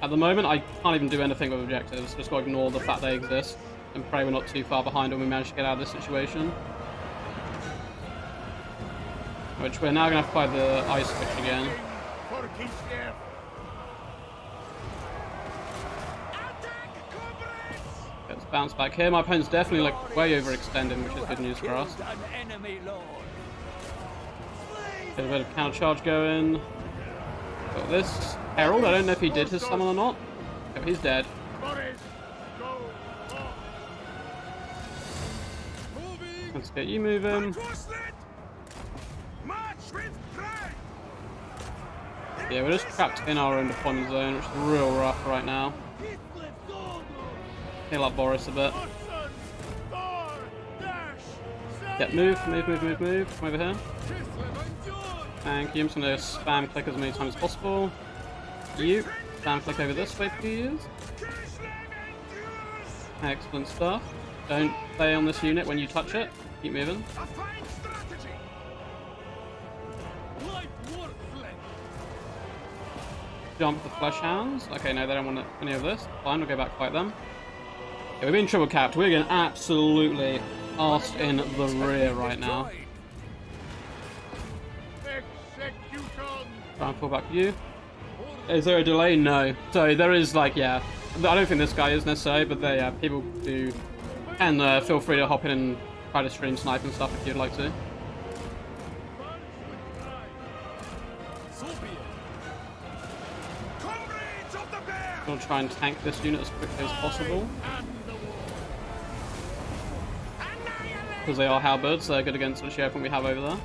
[SPEAKER 1] At the moment, I can't even do anything with objectives. Just gotta ignore the fact they exist. And pray we're not too far behind when we manage to get out of this situation. Which we're now gonna have to fight the ice switch again.
[SPEAKER 2] For Kislev! Attack, comrades!
[SPEAKER 1] Let's bounce back here. My opponent's definitely like way overextending, which is good news for us.
[SPEAKER 3] Killed an enemy lord.
[SPEAKER 1] Get a bit of counter charge going. Got this Herald. I don't know if he did his summon or not. Oh, he's dead.
[SPEAKER 2] Boris, go on! Moving!
[SPEAKER 1] Let's get you moving.
[SPEAKER 2] March with pride!
[SPEAKER 1] Yeah, we're just trapped in our own deployment zone, which is real rough right now.
[SPEAKER 2] Kislev Dogo!
[SPEAKER 1] Heal up Boris a bit.
[SPEAKER 2] Hudson, Thor, Dash,
[SPEAKER 1] Get move. Come over here.
[SPEAKER 2] Kislev enjoy!
[SPEAKER 1] Thank you. I'm just gonna spam click as many times as possible. You spam click over this way, please.
[SPEAKER 2] Kislev endures!
[SPEAKER 1] Excellent stuff. Don't stay on this unit when you touch it. Keep moving.
[SPEAKER 2] A fine strategy! Light work flank!
[SPEAKER 1] Jump the flesh hounds. Okay, no, they don't want any of this. Fine, we'll go back fight them. Yeah, we're being triple capped. We're getting absolutely arsed in the rear right now.
[SPEAKER 2] Execution!
[SPEAKER 1] Try and pull back you. Is there a delay? No. So there is like, yeah. I don't think this guy is necessary, but there, yeah, people do. And feel free to hop in and try to stream snipe and stuff if you'd like to. We'll try and tank this unit as quickly as possible. Because they are halberds, so they're good against the everything we have over there.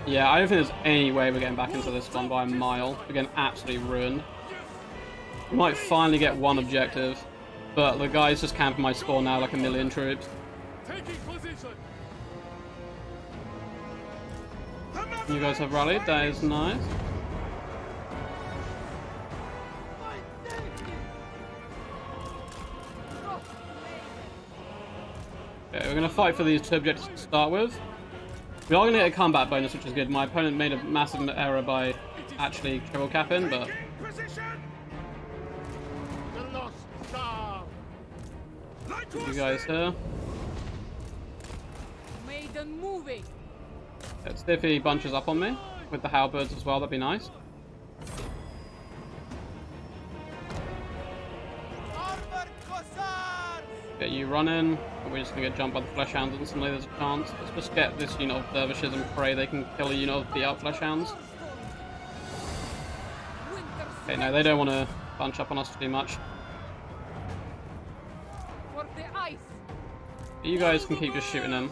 [SPEAKER 1] Yeah, I don't think there's any way we're getting back into this one by a mile. We're getting absolutely ruined. We might finally get one objective, but the guys just camping my spawn now like a million troops. You guys have rallied, that is nice. Okay, we're going to fight for these two objectives to start with. We are going to get a combat bonus, which is good. My opponent made a massive error by actually triple capping, but... You guys here.
[SPEAKER 5] Maiden moving.
[SPEAKER 1] Let's see if he bunches up on me with the halberds as well, that'd be nice. Get you running. We're just gonna get jumped by the flesh hounds instantly, there's a chance. Let's just get this unit of dervishes and pray they can kill a unit of the out flesh hounds. Okay, no, they don't want to bunch up on us too much.
[SPEAKER 5] For the ice.
[SPEAKER 1] You guys can keep just shooting them.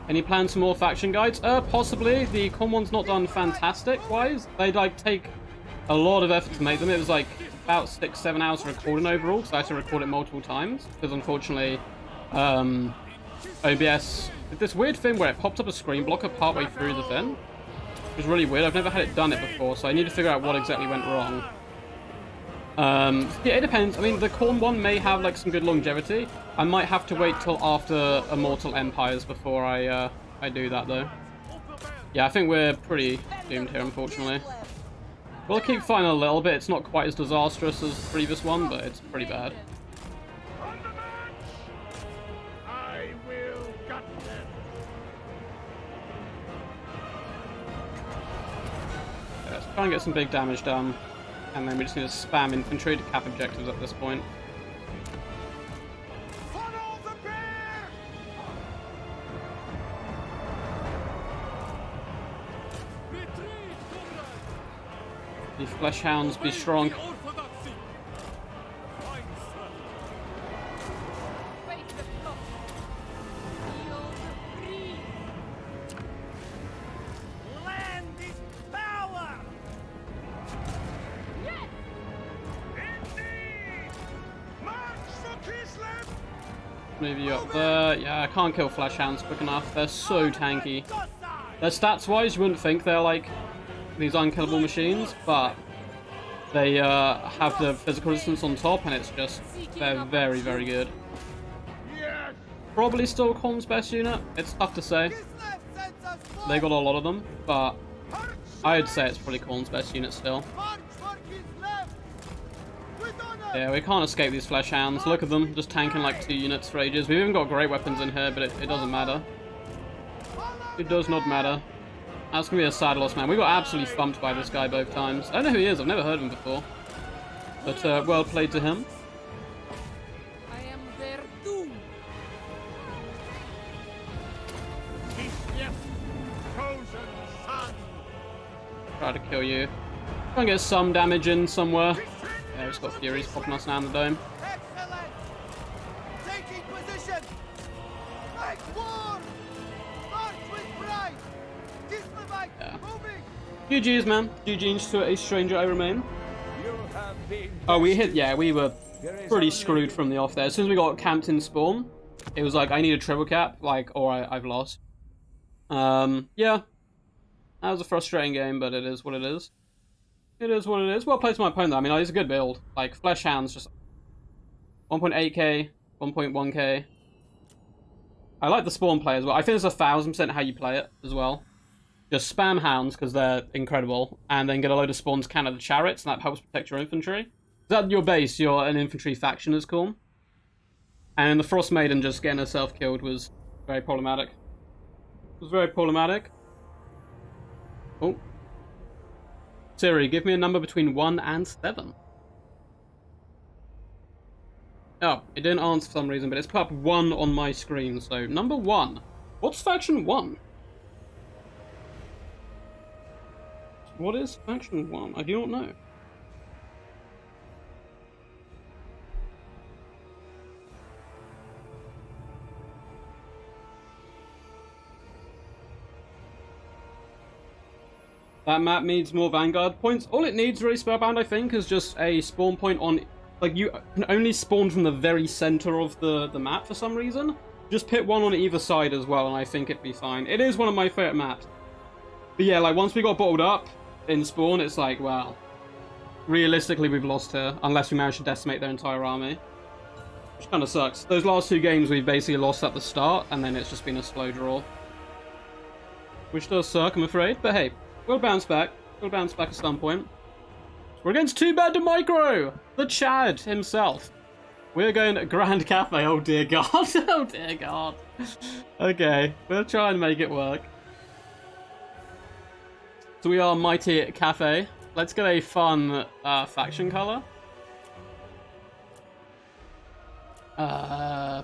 [SPEAKER 1] Any plans for more faction guides? Possibly. The con one's not done fantastic-wise. They like take a lot of effort to make them. It was like about 6-7 hours recording overall, so I had to record it multiple times because unfortunately, OBS did this weird thing where it popped up a screen blocker partway through the thing. It was really weird. I've never had it done it before, so I need to figure out what exactly went wrong. Yeah, it depends. I mean, the Corn one may have like some good longevity. I might have to wait till after Immortal Empires before I do that though. Yeah, I think we're pretty doomed here, unfortunately. We'll keep fighting a little bit. It's not quite as disastrous as the previous one, but it's pretty bad.
[SPEAKER 2] I will gut them.
[SPEAKER 1] Yeah, let's try and get some big damage done. And then we just need to spam infantry to cap objectives at this point.
[SPEAKER 2] Follow the bear!
[SPEAKER 1] The flesh hounds be strong.
[SPEAKER 5] Face the top. Yield breeze.
[SPEAKER 3] Land is power!
[SPEAKER 5] Yes.
[SPEAKER 2] Indeed! March for Kislev!
[SPEAKER 1] Move you up there. Yeah, I can't kill flesh hounds quick enough. They're so tanky. Their stats wise, you wouldn't think they're like these unkillable machines, but they have the physical resistance on top, and it's just, they're very, very good.
[SPEAKER 2] Yes!
[SPEAKER 1] Probably still Corn's best unit. It's tough to say. They got a lot of them, but I'd say it's probably Corn's best unit still. Yeah, we can't escape these flesh hounds. Look at them, just tanking like 2 units for ages. We've even got great weapons in here, but it doesn't matter. It does not matter. That's gonna be a sad loss, man. We got absolutely thumped by this guy both times. I don't know who he is, I've never heard of him before. But well played to him.
[SPEAKER 5] I am their doom.
[SPEAKER 2] Kislev's chosen son!
[SPEAKER 1] Try to kill you. Try and get some damage in somewhere. Yeah, we've just got Furies popping us now in the dome.
[SPEAKER 3] Excellent! Taking position! Make war! March with pride! Kislevite
[SPEAKER 1] Yeah.
[SPEAKER 3] moving!
[SPEAKER 1] GG's, man. GG's to a stranger I remain.
[SPEAKER 3] You have been...
[SPEAKER 1] Oh, we hit, yeah, we were pretty screwed from the off there. As soon as we got camped in spawn, it was like, I need a triple cap, like, or I've lost. Yeah. That was a frustrating game, but it is what it is. It is what it is. Well played to my opponent, though. I mean, it's a good build. Like, Flesh Hounds, just 1.8k, 1.1k. I like the spawn play as well. I think it's 1000% how you play it as well. Just spam hounds, because they're incredible, and then get a load of spawns counter the chariots, and that helps protect your infantry. Is that your base? You're an infantry faction is cool. And the Frost Maiden just getting herself killed was very problematic. It was very problematic. Oh. Siri, give me a number between 1 and 7. Oh, it didn't answer for some reason, but it's put up 1 on my screen, so number 1. What's faction 1? What is faction 1? I do not know. That map needs more Vanguard points. All it needs, really, Spellbound, I think, is just a spawn point on... Like, you can only spawn from the very center of the map for some reason. Just put one on either side as well, and I think it'd be fine. It is one of my favorite maps. But yeah, like, once we got bottled up in spawn, it's like, well... Realistically, we've lost here, unless we manage to decimate their entire army. Which kind of sucks. Those last 2 games, we've basically lost at the start, and then it's just been a slow draw. Which does suck, I'm afraid, but hey... We'll bounce back. We'll bounce back at some point. We're against Too Bad to Micro! The Chad himself. We're going to Grand Cafe. Oh dear God. Oh dear God. Okay, we'll try and make it work. So we are Mighty Cafe. Let's get a fun faction color. I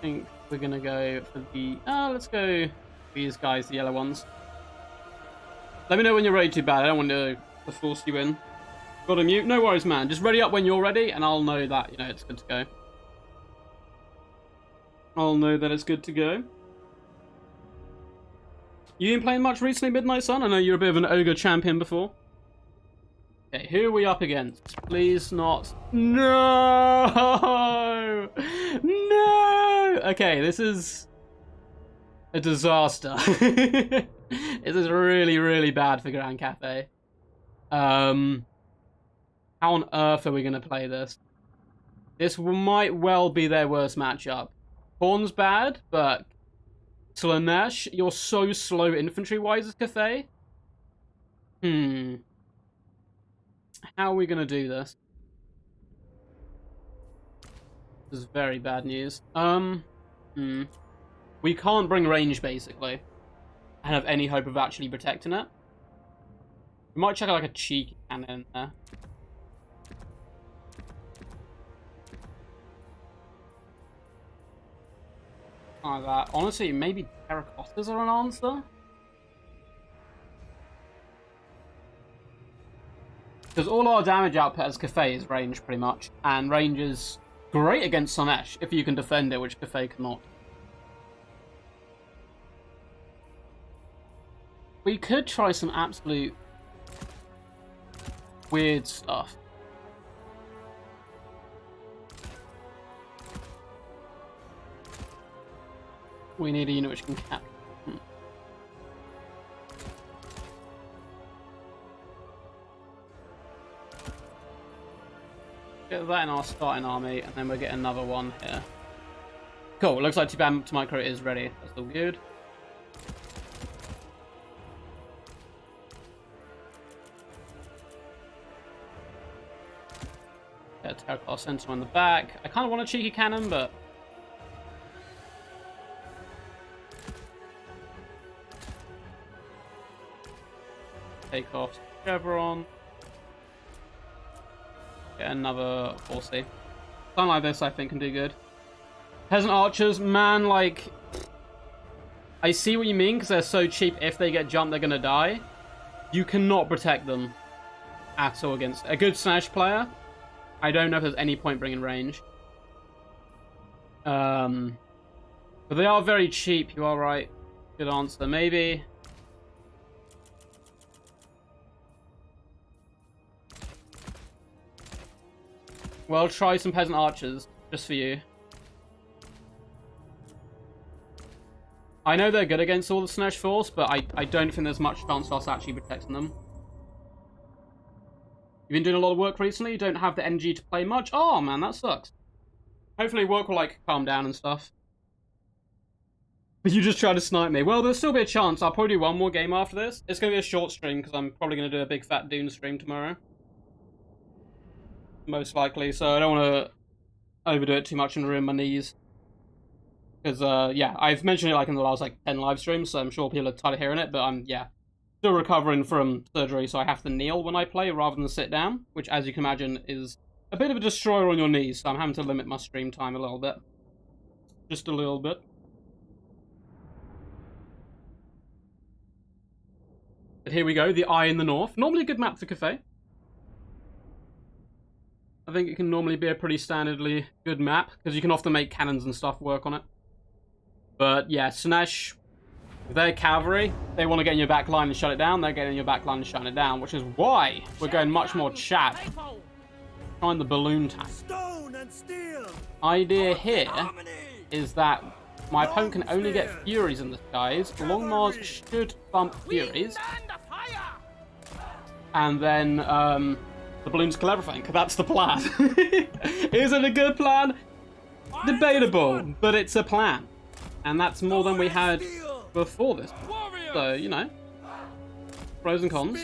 [SPEAKER 1] think we're gonna go for the... let's go these guys, the yellow ones. Let me know when you're ready, Too Bad. I don't want to force you in. Got a mute? No worries, man. Just ready up when you're ready, and I'll know that, you know, it's good to go. I'll know that it's good to go. You been playing much recently, Midnight Sun? I know you're a bit of an ogre champion before. Okay, who are we up against? Please not... No! No! Okay, this is... a disaster. This is really, really bad for Grand Cafe. How on earth are we going to play this? This might well be their worst matchup. Horn's bad, but... Slanesh, you're so slow infantry-wise as Cathay. How are we going to do this? This is very bad news. We can't bring range, basically, and have any hope of actually protecting it. We might check out, like, a cheeky cannon in there. Like that. Honestly, maybe terracottas are an answer? Because all our damage output as Cathay is range, pretty much. And range is great against Slanesh, if you can defend it, which Cathay cannot. We could try some absolute weird stuff. We need a unit which can cap. Get that in our starting army, and then we'll get another one here. Cool, looks like Too Bad to Micro is ready. That's all good. Get a Terracotta Sentinel in the back. I kind of want a cheeky cannon, but... Take off Chevron. Get another 4C. Something like this, I think, can do good. Peasant archers, man, like... I see what you mean, because they're so cheap. If they get jumped, they're going to die. You cannot protect them at all against a good Slash player. I don't know if there's any point bringing range. But they are very cheap, you are right. Good answer. Maybe... Well, try some peasant archers, just for you. I know they're good against all the Slanesh force, but I don't think there's much chance of us actually protecting them. You've been doing a lot of work recently, you don't have the energy to play much? Oh man, that sucks. Hopefully work will, like, calm down and stuff. But you just try to snipe me. Well, there'll still be a chance. I'll probably do one more game after this. It's going to be a short stream, because I'm probably going to do a big fat Dune stream tomorrow. Most likely, so I don't want to overdo it too much and ruin my knees. Because, yeah, I've mentioned it, like, in the last, like, 10 live streams, so I'm sure people are tired of hearing it, but I'm, yeah, still recovering from surgery, so I have to kneel when I play rather than sit down, which, as you can imagine, is a bit of a destroyer on your knees, so I'm having to limit my stream time a little bit. Just a little bit. But here we go, the Eye in the North. Normally a good map for Cafe. I think it can normally be a pretty standardly good map, because you can often make cannons and stuff work on it. But yeah, Slaanesh, their cavalry, they want to get in your back line and shut it down. They're getting in your back line and shutting it down, which is why we're going much more chat. Trying the balloon tank.
[SPEAKER 3] Stone and steel.
[SPEAKER 1] Idea here is that my opponent can only get Furies in the skies. Long Mars should bump Furies. And then the balloons kill everything. That's the plan. Is it a good plan? Debatable, but it's a plan. And that's more than we had before this. So, you know, pros and cons.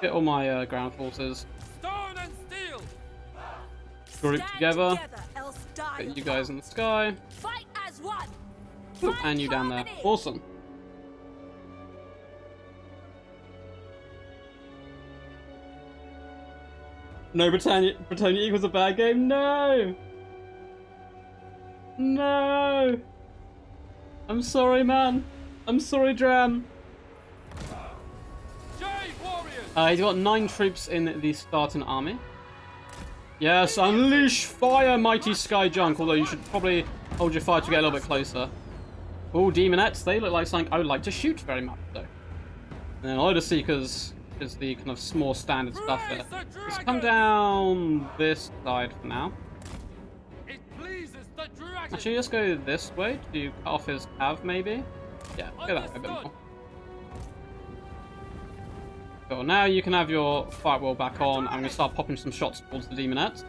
[SPEAKER 1] Get all my ground forces grouped together. Get you guys in the sky. Ooh, and you down there. Awesome. No, Britannia equals a bad game. No! No! I'm sorry, man. I'm sorry, Dram. He's got 9 troops in the starting army. Yes, unleash fire, mighty sky junk. Although you should probably hold your fire to get a little bit closer. Oh, demonettes. They look like something I would like to shoot very much, though. And then Order Seekers is the kind of small standard stuff there. Let's come down this side for now. Actually, let's go this way. Do you cut off his cav, maybe? Yeah, go that way a bit more. Cool, now you can have your fight wheel back on, and we start popping some shots towards the demonettes.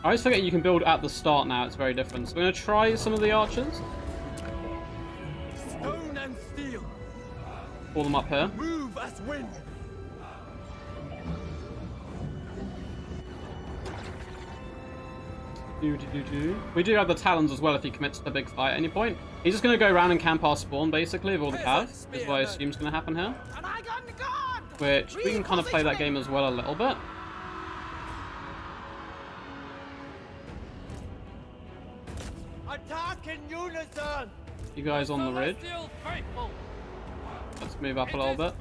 [SPEAKER 1] I always forget you can build at the start now, it's very different. So we're going to try some of the archers.
[SPEAKER 3] Stone and steel.
[SPEAKER 1] Pull them up here.
[SPEAKER 3] Move as wind.
[SPEAKER 1] We do have the Talons as well if he commits to the big fight at any point. He's just going to go around and camp our spawn, basically, of all the cav, is what I assume is going to happen here. Which, we can kind of play that game as well a little bit.
[SPEAKER 3] Attack in unison.
[SPEAKER 1] You guys on the ridge. Let's move up a little bit.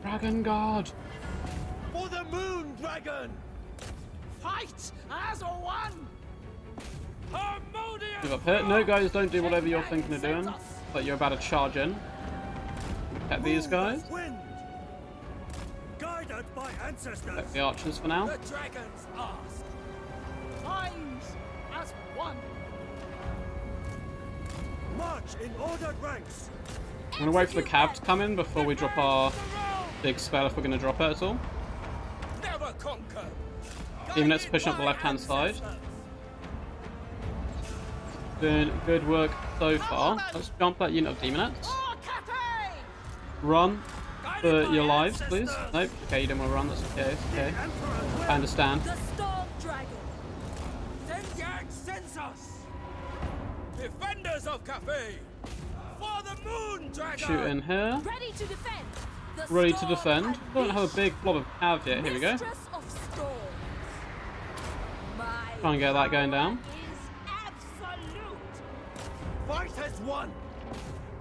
[SPEAKER 1] Dragon God!
[SPEAKER 3] For the moon dragon.
[SPEAKER 2] Fight as one.
[SPEAKER 1] Move up here. No, guys, don't do whatever you're thinking of doing. But you're about to charge in. Get these guys.
[SPEAKER 3] Guided by ancestors.
[SPEAKER 1] Get the archers for now.
[SPEAKER 3] The dragons ask.
[SPEAKER 2] Minds as one.
[SPEAKER 3] March in ordered ranks.
[SPEAKER 1] I'm going to wait for the cav to come in before we drop our big spell, if we're going to drop it at all.
[SPEAKER 3] Never conquer.
[SPEAKER 1] Even let's push up the left-hand side. Doing good work so far. Let's jump that unit of demonettes. Run for your lives, please. Nope. Okay, you don't want to run. That's okay. Okay. I understand.
[SPEAKER 5] The storm dragon.
[SPEAKER 3] Senyak sends us. Defenders of Cafe. For the moon dragon.
[SPEAKER 1] Shoot in here.
[SPEAKER 5] Ready to defend. The
[SPEAKER 1] Ready to
[SPEAKER 5] storm
[SPEAKER 1] defend. Don't have a big blob of cav yet. Here we go.
[SPEAKER 5] Mistress of storms. My
[SPEAKER 1] Try and get that going down.
[SPEAKER 5] is absolute.
[SPEAKER 3] Fight has won.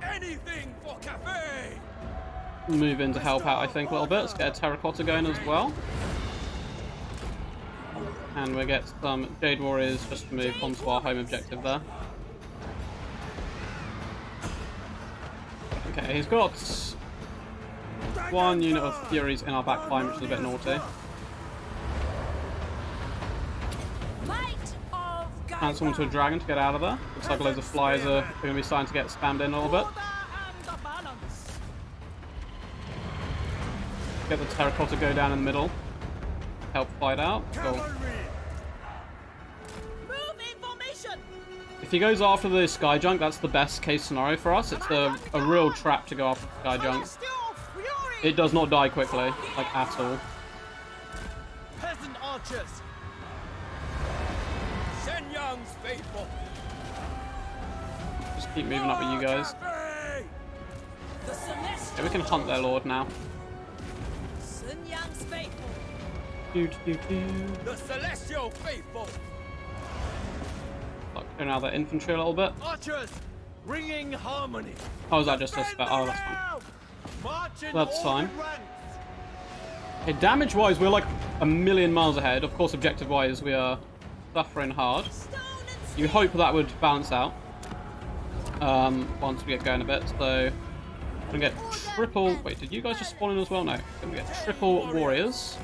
[SPEAKER 3] Anything for Cafe.
[SPEAKER 1] Move in to help out, I think, a little bit. Let's get a terracotta going as well. And we'll get some Jade Warriors just to move onto our home objective there. Okay, he's got one unit of Furies in our back line, which is a bit naughty.
[SPEAKER 5] Might of
[SPEAKER 1] Transform into a dragon to get out of there. Looks like loads of flyers are going to be starting to get spammed in a little bit. Get the terracotta go down in the middle. Help fight out. Cool.
[SPEAKER 5] Move in formation.
[SPEAKER 1] If he goes after the Sky Junk, that's the best case scenario for us. It's a real trap to go after the Sky Junk. It does not die quickly, like at all.
[SPEAKER 3] Peasant archers. Shenyang's faithful.
[SPEAKER 1] Just keep moving up with you guys.
[SPEAKER 5] The celestial.
[SPEAKER 1] Yeah, we can hunt their lord now.
[SPEAKER 5] Sun Yang's faithful.
[SPEAKER 3] The celestial faithful.
[SPEAKER 1] Like, clearing out their infantry a little bit.
[SPEAKER 3] Archers. Bringing harmony.
[SPEAKER 1] Oh, is that just a spell? Oh, that's fine.
[SPEAKER 3] March in
[SPEAKER 1] That's fine.
[SPEAKER 3] ordered ranks.
[SPEAKER 1] Okay, damage-wise, we're like a million miles ahead. Of course, objective-wise, we are suffering hard. You hope that would balance out once we get going a bit. So, we're gonna get triple. Wait, did you guys just spawn in as well? No. We're gonna get triple warriors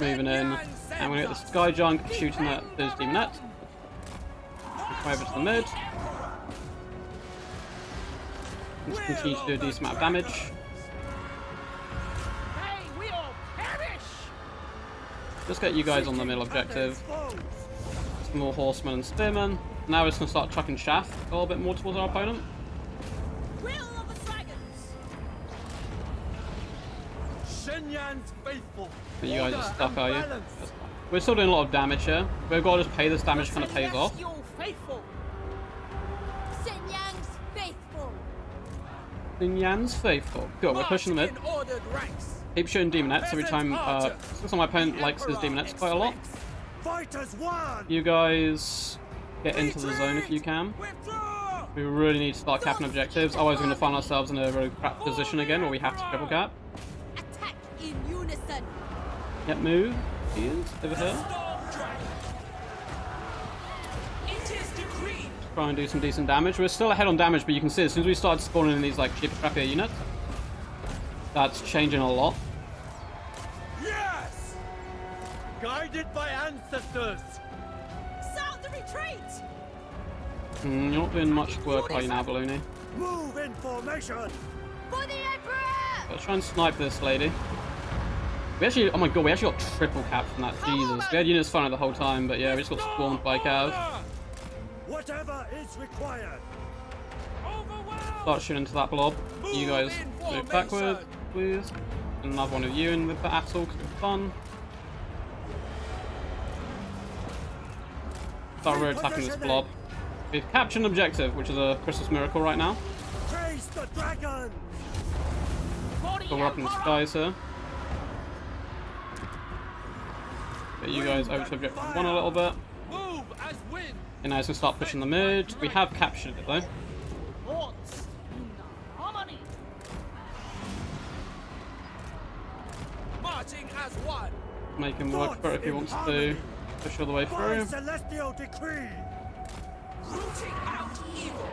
[SPEAKER 1] moving in, and we're gonna get the sky junk shooting at those demonettes. Come over to the mid. Let's continue to do a decent amount of damage.
[SPEAKER 2] They will perish.
[SPEAKER 1] Just get you guys on the middle objective. Some more horsemen and spearmen. Now we're just gonna start chucking shaft a little bit more towards our opponent.
[SPEAKER 2] Will of the dragons.
[SPEAKER 3] Shenyan's faithful.
[SPEAKER 1] But you guys are stuck, are you?
[SPEAKER 3] Balance.
[SPEAKER 1] That's fine. We're still doing a lot of damage here. We've got to just pay this damage kind of pays off.
[SPEAKER 2] Celestial faithful.
[SPEAKER 5] Shenyang's faithful.
[SPEAKER 1] Yan's faithful. Good, we're pushing them in.
[SPEAKER 3] March in ordered ranks.
[SPEAKER 1] Keep shooting demonettes every time. Since my opponent likes his demonettes quite a lot.
[SPEAKER 3] Fighters won.
[SPEAKER 1] You guys get into the zone if you can.
[SPEAKER 3] Withdraw.
[SPEAKER 1] We really need to start capping objectives, otherwise we're going to find ourselves in a really crap position again where we have to triple cap.
[SPEAKER 5] Attack in unison.
[SPEAKER 1] Get move, please, over here.
[SPEAKER 2] It is decreed.
[SPEAKER 1] Try and do some decent damage. We're still ahead on damage, but you can see as soon as we started spawning in these like cheaper, crappier units, that's changing a lot.
[SPEAKER 3] Yes. Guided by ancestors.
[SPEAKER 2] Sound the retreat.
[SPEAKER 1] You're not doing much work, are you now, Balloony?
[SPEAKER 3] Move in formation.
[SPEAKER 5] For the Emperor!
[SPEAKER 1] Let's try and snipe this lady. We actually, oh my god, we actually got triple cap from that. Jesus. We had units firing the whole time, but yeah, we just got spawned by Cav.
[SPEAKER 3] Whatever is required.
[SPEAKER 1] Start shooting into that blob. You guys move backward, please. Another one of you in the battle, because it's fun. Start really attacking this blob. We've captured an objective, which is a Christmas miracle right now.
[SPEAKER 3] Chase the dragon.
[SPEAKER 1] So we're up in the skies here. Get you guys over to objective 1 a little bit.
[SPEAKER 3] Move as wind.
[SPEAKER 1] And now it's going to start pushing the mid. We have captured it though.
[SPEAKER 2] Lords in harmony.
[SPEAKER 3] Marching as one.
[SPEAKER 1] Make him work for it if he wants to push all the way
[SPEAKER 3] By
[SPEAKER 1] through.
[SPEAKER 3] celestial decree.
[SPEAKER 2] Rooting out evil.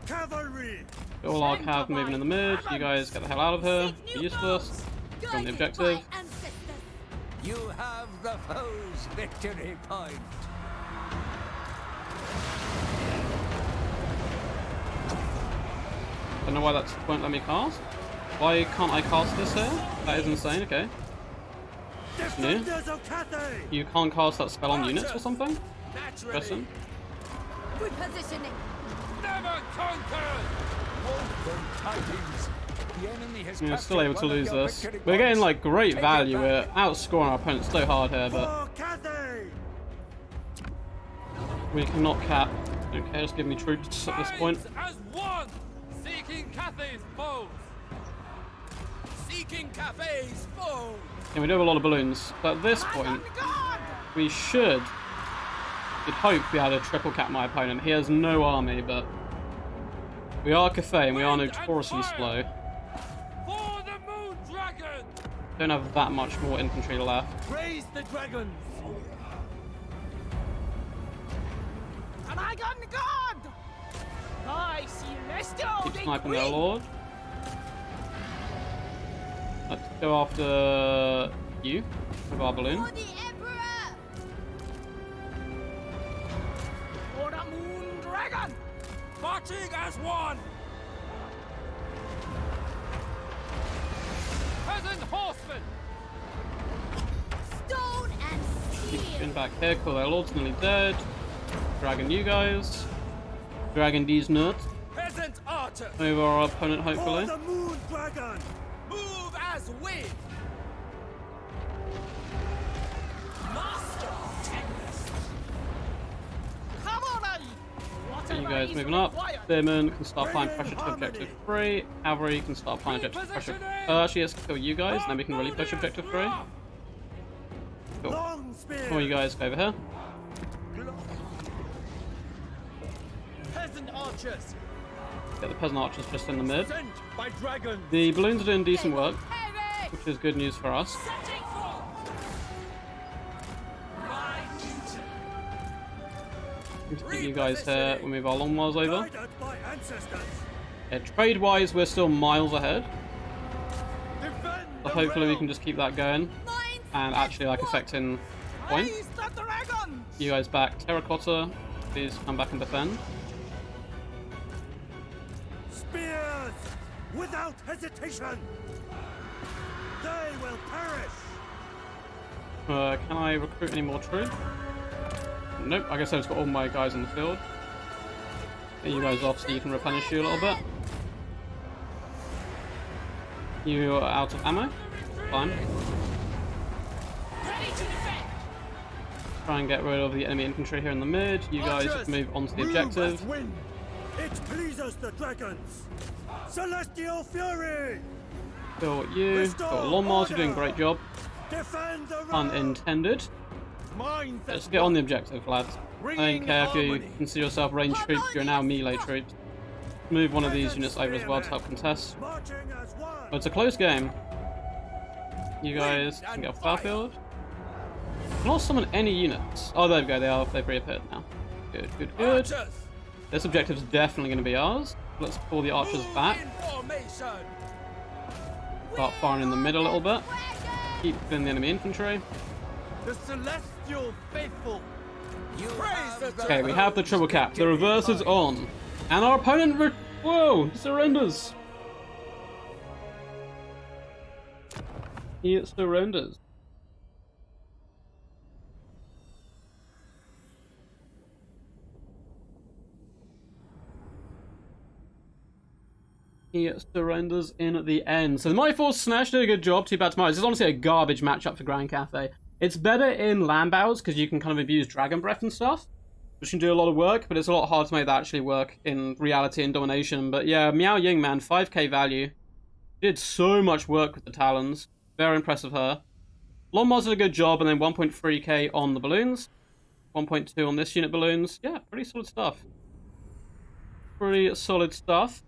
[SPEAKER 3] Cavalry.
[SPEAKER 1] Got all our cav moving in the mid. You guys get the hell out of here. You're useless. Go on the objective.
[SPEAKER 6] You have the foe's victory point.
[SPEAKER 1] Don't know why that's won't let me cast. Why can't I cast this here? That is insane. Okay. New.
[SPEAKER 3] Defenders of Cathay.
[SPEAKER 1] You can't cast that spell on units or something?
[SPEAKER 3] Naturally.
[SPEAKER 1] Interesting.
[SPEAKER 5] Repositioning.
[SPEAKER 3] Never conquered.
[SPEAKER 6] Welcome tidings. The enemy has
[SPEAKER 1] We're still
[SPEAKER 6] captured
[SPEAKER 1] able to
[SPEAKER 6] one of
[SPEAKER 1] lose
[SPEAKER 6] your
[SPEAKER 1] this.
[SPEAKER 6] victory
[SPEAKER 1] We're getting
[SPEAKER 6] points.
[SPEAKER 1] like great
[SPEAKER 6] Take it
[SPEAKER 1] value. We're
[SPEAKER 6] back.
[SPEAKER 1] outscoring our opponents so hard here, but
[SPEAKER 3] For Cathay.
[SPEAKER 1] we cannot cap. Okay, just give me troops at this point.
[SPEAKER 3] As one. Seeking Cathay's foes. Seeking Cathay's foes.
[SPEAKER 1] And we do have a lot of balloons. But at this point, we should. You'd hope we had a triple cap my opponent. He has no army, but we are Cathay and we are notoriously slow.
[SPEAKER 3] For the Moon Dragon.
[SPEAKER 1] Don't have that much more infantry left.
[SPEAKER 3] Raise the dragons.
[SPEAKER 2] And I got the god. By celestial
[SPEAKER 1] Keep sniping their
[SPEAKER 2] decree.
[SPEAKER 1] lord. Let's go after you with our balloon.
[SPEAKER 5] For the Emperor!
[SPEAKER 2] For the moon dragon.
[SPEAKER 3] Marching as one. Peasant horsemen.
[SPEAKER 5] Stone and
[SPEAKER 1] Keep
[SPEAKER 5] steel!
[SPEAKER 1] getting back here. Cool, their lord's nearly dead. Dragging you guys. Dragging these nuts.
[SPEAKER 3] Peasant archer.
[SPEAKER 1] Over our opponent,
[SPEAKER 3] For
[SPEAKER 1] hopefully.
[SPEAKER 3] the Moon Dragon. Move as wind.
[SPEAKER 2] Master of Tempest. Come on, Ali.
[SPEAKER 1] Get you
[SPEAKER 2] Whatever
[SPEAKER 1] guys
[SPEAKER 2] is
[SPEAKER 1] moving up.
[SPEAKER 2] required.
[SPEAKER 1] Spearmen can start applying
[SPEAKER 3] Bring in
[SPEAKER 1] pressure to objective
[SPEAKER 3] harmony.
[SPEAKER 1] 3. Cavalry can start applying objective pressure.
[SPEAKER 3] Repositioning.
[SPEAKER 1] Actually, let's kill you guys, and then we can really push objective 3. Cool.
[SPEAKER 3] Long spear.
[SPEAKER 1] All you guys go over here.
[SPEAKER 3] Peasant peasant archers.
[SPEAKER 1] Get the peasant archers just in the mid.
[SPEAKER 3] Sent by dragons.
[SPEAKER 1] The balloons are doing decent work,
[SPEAKER 2] Heavy!
[SPEAKER 1] which is good news for us.
[SPEAKER 2] Setting forth! My duty!
[SPEAKER 1] Need to keep you guys here. We'll move our long miles over.
[SPEAKER 3] Guided by ancestors.
[SPEAKER 1] Yeah, trade-wise, we're still miles ahead.
[SPEAKER 3] Defend
[SPEAKER 1] So
[SPEAKER 3] the
[SPEAKER 1] hopefully we
[SPEAKER 3] realm.
[SPEAKER 1] can just keep that going.
[SPEAKER 2] Mine!
[SPEAKER 1] And actually, like, affecting point.
[SPEAKER 2] Raise the dragon!
[SPEAKER 1] You guys back. Terracotta, please come back and defend.
[SPEAKER 3] Spears without hesitation. They will perish.
[SPEAKER 1] Can I recruit any more troops? Nope, I guess I've just got all my guys in the field. Get you guys off so you can replenish you a little bit. You are out of ammo. Fine.
[SPEAKER 2] Ready to defend!
[SPEAKER 1] Try and get rid of the enemy infantry here in the mid. You guys
[SPEAKER 3] Archers,
[SPEAKER 1] move on to the
[SPEAKER 3] move
[SPEAKER 1] objective.
[SPEAKER 3] as wind. It pleases the dragons. Celestial fury.
[SPEAKER 1] Kill you. Got long miles, you're doing a great job.
[SPEAKER 3] Defend the realm.
[SPEAKER 1] Unintended.
[SPEAKER 3] Mine that
[SPEAKER 1] Let's get on the objective, lads. I don't care if you consider yourself ranged troops, you're now melee troops. Move one of these units over as well to help contest.
[SPEAKER 3] marching as one.
[SPEAKER 1] But it's a close game. You guys can get off battlefield. Can not summon any units. Oh, there we go, they've reappeared now. Good, good, good.
[SPEAKER 3] Archers,
[SPEAKER 1] This objective's definitely going to be ours. Let's pull the archers
[SPEAKER 3] move
[SPEAKER 1] back.
[SPEAKER 3] in formation.
[SPEAKER 1] Start firing in the mid a little bit. Keep in the enemy infantry.
[SPEAKER 3] The celestial faithful. Praise the
[SPEAKER 1] Okay, we have the triple cap. The reverse is on. And our opponent whoa! Surrenders! He surrenders. He surrenders in the end. So my force Snash did a good job. Too bad tomorrow. This is honestly a garbage matchup for Grand Cafe. It's better in land battles because you can kind of abuse Dragon Breath and stuff, which can do a lot of work, but it's a lot hard to make that actually work in reality and domination. But yeah, Miao Ying, man, 5k value. Did so much work with the Talons. Very impressive her. Longmars did a good job, and then 1.3k on the balloons. 1.2 on this unit balloons. Yeah, pretty solid stuff. Pretty solid stuff.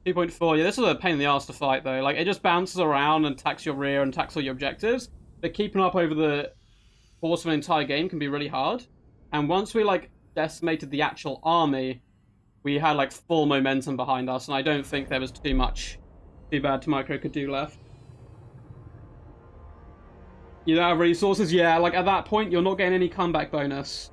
[SPEAKER 1] 2.4. Yeah, this is a pain in the ass to fight, though. Like, it just bounces around and attacks your rear and attacks all your objectives. But keeping up over the course of an entire game can be really hard. And once we, like, decimated the actual army, we had, like, full momentum behind us. And I don't think there was too bad Micro could do left. You don't have resources? Yeah, like, at that point, you're not getting any comeback bonus.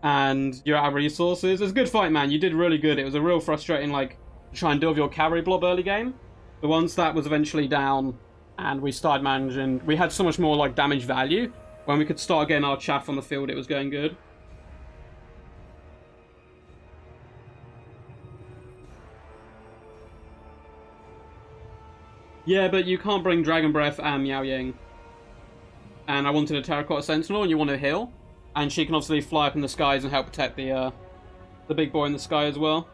[SPEAKER 1] And you're out of resources. It's a good fight, man. You did really good. It was a real frustrating, like, try and deal with your cavalry blob early game. But once that was eventually down and we started managing, we had so much more like damage value. When we could start getting our chaff on the field, it was going good. Yeah, but you can't bring Dragon Breath and Miao Ying. And I wanted a Terracotta Sentinel, and you want to heal. And she can obviously fly up in the skies and help protect the big boy in the sky as well.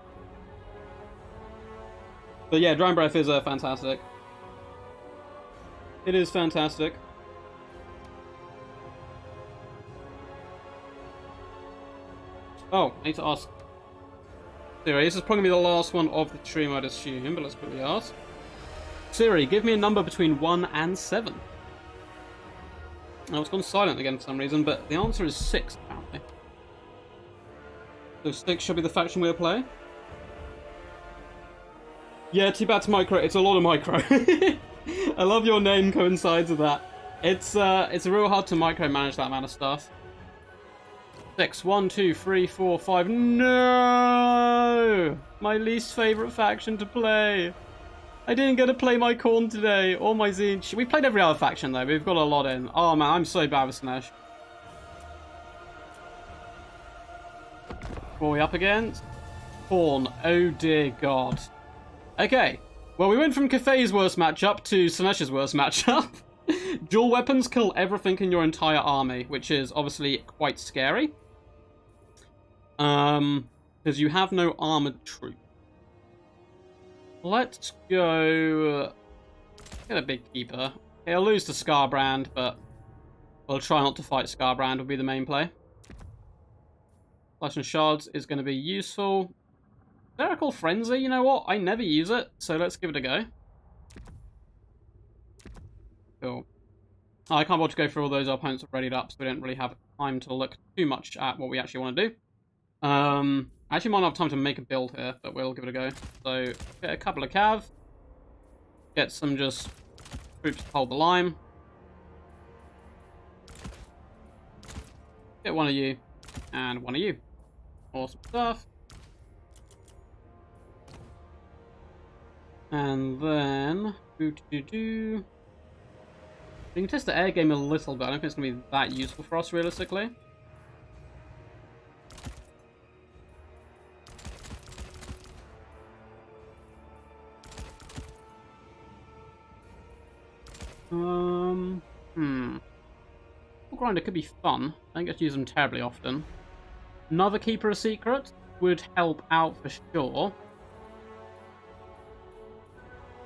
[SPEAKER 1] But yeah, Dragon Breath is fantastic. It is fantastic. Oh, I need to ask Siri. This is probably going to be the last one of the stream, I'd assume, but let's quickly ask. Siri, give me a number between 1 and 7. Oh, it's gone silent again for some reason, but the answer is 6, apparently. So 6 should be the faction we'll play. Yeah, too bad to micro. It's a lot of micro. I love your name coincides with that. It's real hard to micromanage that amount of stuff. 6, 1, 2, 3, 4, 5. No! My least favorite faction to play. I didn't get to play my Khorne today, or my Tzeentch. We played every other faction though. We've got a lot in. Oh man, I'm so bad with Slanesh. What are we up against? Khorne. Oh dear God. Okay. Well, we went from Cathay's worst matchup to Slanesh's worst matchup. Dual weapons kill everything in your entire army, which is obviously quite scary. Because you have no armored troops. Let's go get a big keeper. He'll lose to Scarbrand, but we'll try not to fight Scarbrand will be the main play. Flash and Shards is going to be useful. Hysterical Frenzy, you know what? I never use it, so let's give it a go. Cool. I can't bother to go through all those our opponents are readied up, so we don't really have time to look too much at what we actually want to do. I actually might not have time to make a build here, but we'll give it a go. So, get a couple of cav. Get some just troops to hold the line. Get one of you, and one of you. Awesome stuff. And then... We can test the air game a little bit. I don't think it's going to be that useful for us, realistically. Grinder could be fun. I don't get to use them terribly often. Another Keeper of Secrets would help out for sure.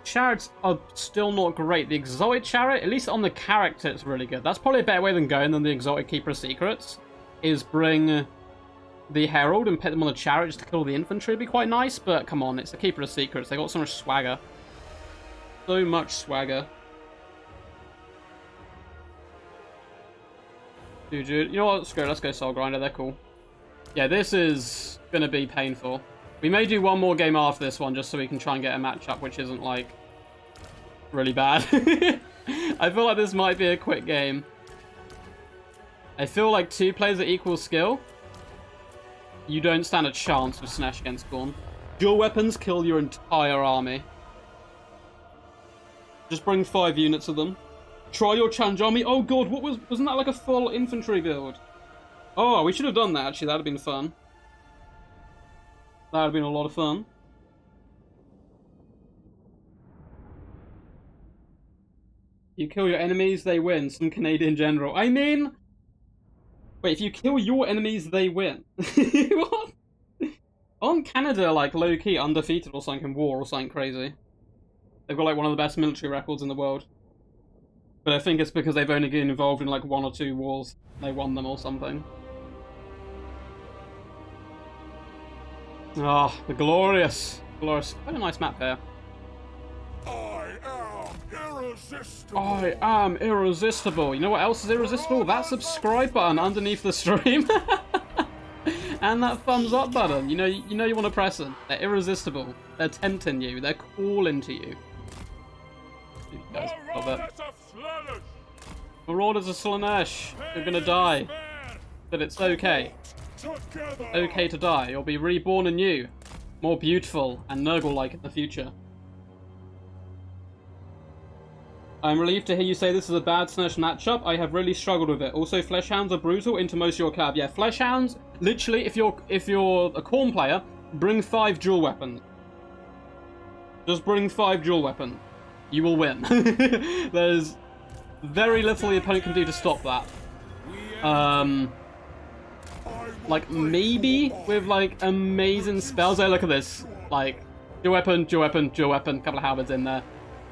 [SPEAKER 1] Chariots are still not great. The Exotic Chariot, at least on the character, it's really good. That's probably a better way than going than the Exotic Keeper of Secrets. Is bring the Herald and put them on the chariot just to kill the infantry. Would be quite nice, but come on, it's the Keeper of Secrets. They got so much swagger. So much swagger. Dude, you know what? Screw it. Let's go Soul Grinder. They're cool. Yeah, this is gonna be painful. We may do one more game after this one just so we can try and get a matchup which isn't, like, really bad. I feel like this might be a quick game. I feel like 2 players at equal skill, you don't stand a chance with Snesh against Gorn. Dual weapons kill your entire army. Just bring 5 units of them. Try your challenge army. Oh god, wasn't that like a full infantry build? Oh, we should have done that actually, that would have been fun. That would have been a lot of fun. You kill your enemies, they win. Some Canadian general. I mean... Wait, if you kill your enemies, they win. What? Aren't Canada, like, low-key undefeated or something in war or something crazy? They've got, like, one of the best military records in the world. But I think it's because they've only been involved in, like, 1 or 2 wars. They won them or something. Ah, the glorious. Glorious. Quite a nice map here.
[SPEAKER 3] I am irresistible.
[SPEAKER 1] I am irresistible. You know what else is irresistible? That subscribe button underneath the stream. And that thumbs up button. You know you want to press them. They're irresistible. They're tempting you. They're calling to you. You guys love it. Marauders of Slaanesh. You're gonna die. But it's okay. Okay to die. You'll be reborn anew. More beautiful and Nurgle-like in the future. I'm relieved to hear you say this is a bad Snesh matchup. I have really struggled with it. Also, Fleshhounds are brutal into most of your cab. Yeah, Fleshhounds, literally, if you're a Khorne player, bring 5 dual weapons. Just bring 5 dual weapons. You will win. There's very little the opponent can do to stop that. Like, maybe with, like, amazing spells. Oh, look at this. Like, dual weapon, dual weapon, dual weapon. Couple of halberds in there.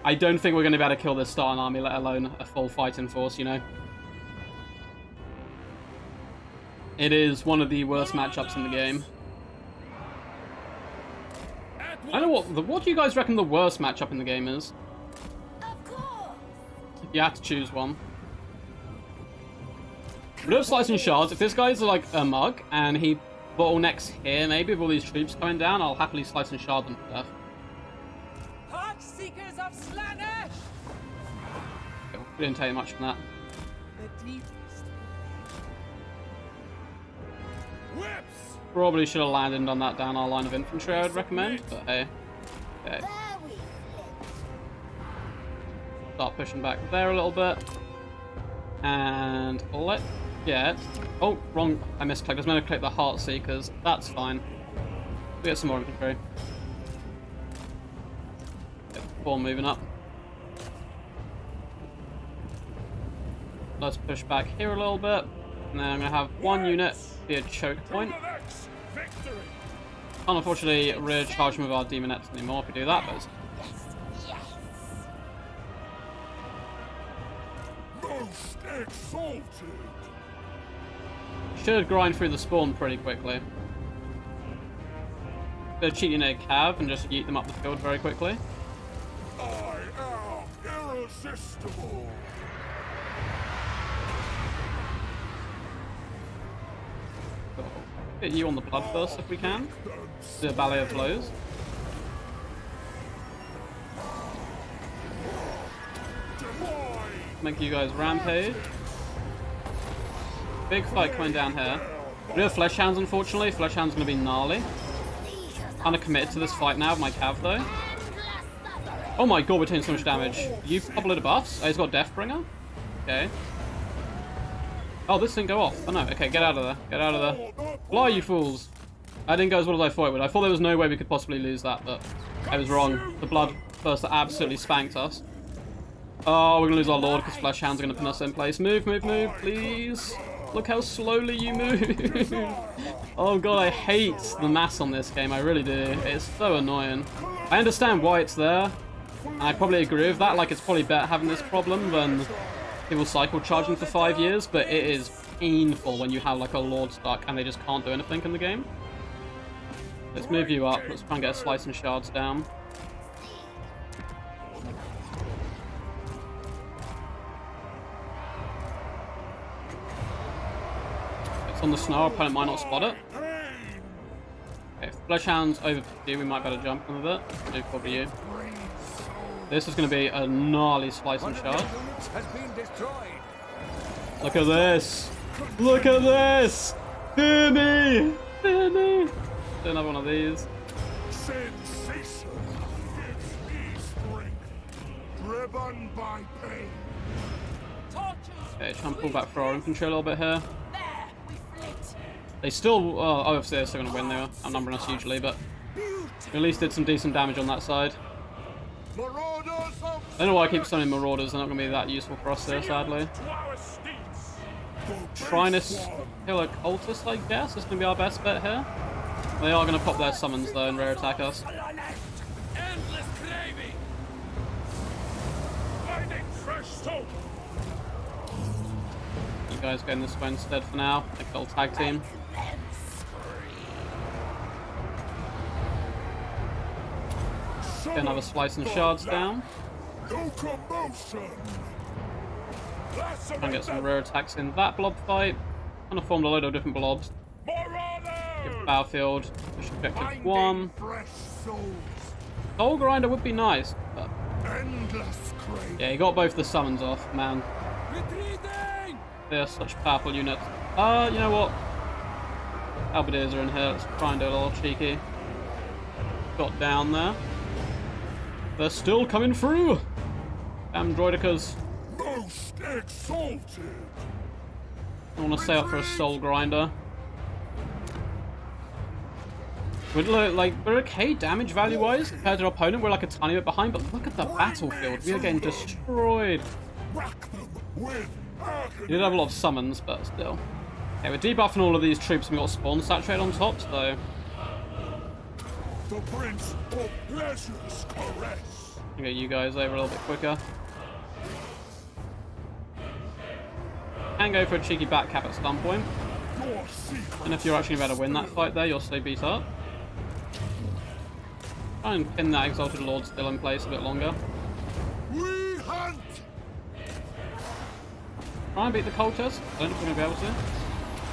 [SPEAKER 1] I don't think we're going to be able to kill this starting army, let alone a full fighting force, you know. It is one of the worst matchups in the game. I don't know what do you guys reckon the worst matchup in the game is? If you have to choose one. We'll do Slicing Shards. If this guy's like a mug and he bottlenecks here, maybe with all these troops coming down, I'll happily Slice and Shard them to death.
[SPEAKER 2] Seekers of Slaanesh!
[SPEAKER 1] Cool. We didn't take much from that.
[SPEAKER 2] The deepest.
[SPEAKER 3] Whips!
[SPEAKER 1] Probably should have landed and done that down our line of infantry, I would recommend, but hey. Okay. Start pushing back there a little bit. And let's get... Oh, wrong. I misclicked. I was meant to click the Heart Seekers. That's fine. We get some more infantry. Ball moving up. Let's push back here a little bit. And then I'm going to have 1 unit be a choke point. Can't unfortunately rear charge with our demonettes anymore if we do that, but
[SPEAKER 3] Most exalted.
[SPEAKER 1] should grind through the spawn pretty quickly. They're cheating a cav and just yeet them up the field very quickly.
[SPEAKER 3] I am irresistible.
[SPEAKER 1] So, get you on the bloodthirst if we can. Do a ballet of blows. Make you guys rampage. Big fight coming down here. We do have flesh hounds, unfortunately. Flesh hound's gonna be gnarly. Kind of committed to this fight now with my cav though. Oh my god, we're taking so much damage. You've a couple of buffs. Oh, he's got Deathbringer. Okay. Oh, this didn't go off. Oh no. Okay, get out of there. Get out of there. Fly, you fools. I didn't go as well as I thought it would. I thought there was no way we could possibly lose that, but I was wrong. The bloodthirster absolutely spanked us. Oh, we're gonna lose our lord because flesh hounds are gonna pin us in place. Move, move, move, please. Look how slowly you move. Oh god, I hate the mass on this game. I really do. It's so annoying. I understand why it's there, and I probably agree with that. Like, it's probably better having this problem than people cycle charging for 5 years, but it is painful when you have like a lord stuck and they just can't do anything in the game. Let's move you up. Let's try and get a slice and shards down. On the snow, our opponent might not spot it. Okay, if the flesh hound's over you, we might better jump in with it. Do cover you. This is going to be a gnarly slice and shard. Look at this! Look at this! Fear me! Fear me! Do another one of these.
[SPEAKER 3] Sensation gives me strength, driven by pain.
[SPEAKER 5] Torches.
[SPEAKER 1] Okay, try and pull back for our infantry a little bit here.
[SPEAKER 5] There, we flit.
[SPEAKER 1] They still, obviously they're still going to win. They were outnumbering us hugely, but we at least did some decent damage on that side. I don't know why I keep summoning marauders. They're not going to be that useful for us here, sadly. Trying to kill a cultist, I guess. That's going to be our best bet here. They are going to pop their summons though and rare attack us.
[SPEAKER 3] Endless craving. Finding fresh soul.
[SPEAKER 1] You guys go in this way instead for now. Like a little tag team. Get another slice and shards down.
[SPEAKER 3] No commotion.
[SPEAKER 1] Try and get some rare attacks in that blob fight. Kind of formed a load of different blobs. Get battlefield. Push objective 1. Soul Grinder would be nice, but yeah, he got both the summons off, man. They're such powerful units. You know what? Halberdiers are in here. Let's try and do a little cheeky. Got down there. They're still coming through. Damn droidicas.
[SPEAKER 3] Most exalted.
[SPEAKER 1] I want to stay up for a soul grinder. We're okay damage value wise compared to our opponent. We're like a tiny bit behind, but look at the battlefield. We are getting destroyed. We did have a lot of summons, but still. Okay, we're debuffing all of these troops and we've got spawn saturated on top, so.
[SPEAKER 3] The Prince of Pleasure's caress.
[SPEAKER 1] I'll get you guys over a little bit quicker. Can go for a cheeky back cap at some point. And if you're actually about to win that fight there, you'll stay beat up. Try and pin that Exalted Lord still in place a bit longer.
[SPEAKER 3] We hunt.
[SPEAKER 1] Try and beat the cultist. I don't know if we're going to be able to.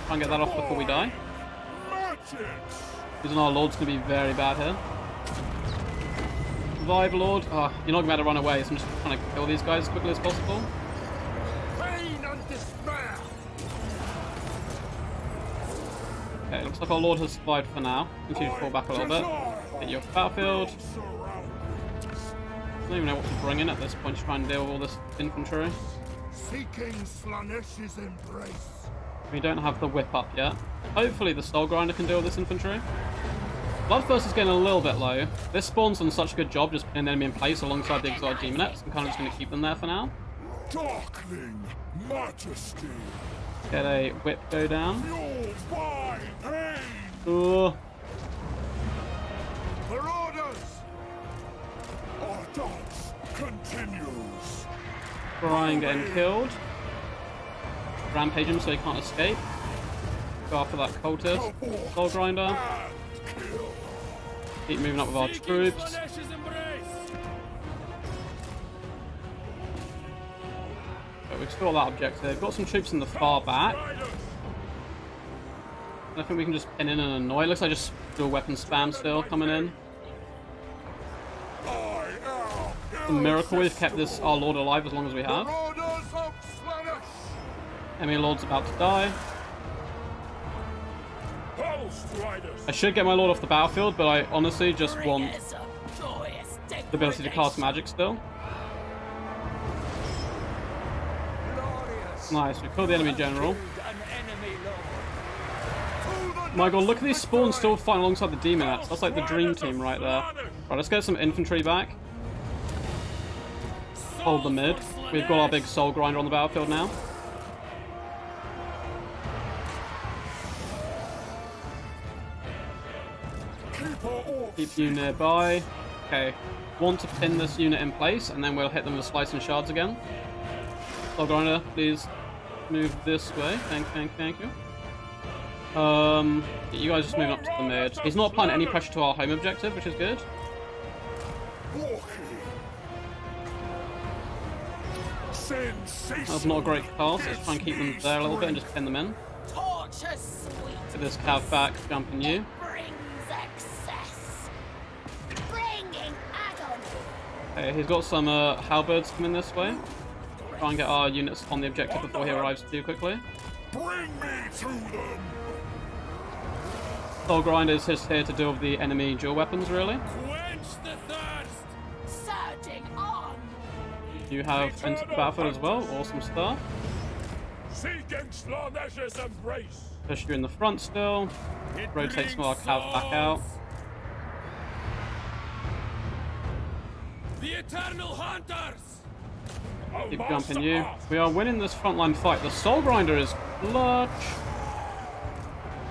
[SPEAKER 1] Try and get that off before we die. Because our Lord's going to be very bad here. Revive Lord. Oh, you're not going to be able to run away, so I'm just trying to kill these guys as quickly as possible.
[SPEAKER 3] Pain and despair.
[SPEAKER 1] Okay, looks like our Lord has survived for now. Continue to fall back a little bit. Get your battlefield. I don't even know what to bring in at this point to try and deal with all this infantry.
[SPEAKER 3] Seeking Slanesh's embrace.
[SPEAKER 1] We don't have the whip up yet. Hopefully the Soul Grinder can deal with this infantry. Bloodthirst is getting a little bit low. This spawn's done such a good job just putting the enemy in place alongside the Exiled Demonettes. I'm kind of just going to keep them there for now.
[SPEAKER 3] Darkling majesty.
[SPEAKER 1] Get a whip go down.
[SPEAKER 3] Fueled by pain.
[SPEAKER 1] Ooh.
[SPEAKER 3] Marauders. Our dance continues.
[SPEAKER 1] Brian getting killed. Rampage him so he can't escape. Go after that cultist. Soul Grinder. Keep moving up with our troops.
[SPEAKER 3] Slaanesh's embrace.
[SPEAKER 1] But we've still got that objective. Got some troops in the far back. I think we can just pin in and annoy. It looks like just dual weapon spam still coming in. It's a miracle we've kept this our Lord alive as long as we have. Enemy Lord's about to die. I should get my Lord off the battlefield, but I honestly just want the ability to cast magic still. Nice, we killed the enemy general. My god, look at these spawns still fighting alongside the demonettes. That's like the dream team right there. Right, let's get some infantry back. Hold the mid. We've got our big soul grinder on the battlefield now. Keep you nearby. Okay. Want to pin this unit in place, and then we'll hit them with slice and shards again. Soul grinder, please move this way. Thank you. You guys just move up to the mid. He's not applying any pressure to our home objective, which is good. That's not a great cast. Let's try and keep them there a little bit and just pin them in. Get this cav back, jumping you. Okay, he's got some halberds coming this way. Try and get our units on the objective before he arrives too quickly.
[SPEAKER 3] Bring me to them.
[SPEAKER 1] Soul Grinder is just here to deal with the enemy dual weapons, really.
[SPEAKER 3] Quench the thirst.
[SPEAKER 5] Surging on.
[SPEAKER 1] You have entered the battlefield as well. Awesome stuff.
[SPEAKER 3] Seeking Slaanesh's embrace.
[SPEAKER 1] Push you in the front still. Rotate some of our cav back out.
[SPEAKER 3] The Eternal Hunters.
[SPEAKER 1] Keep jumping you. We are winning this frontline fight. The Soul Grinder is clutch.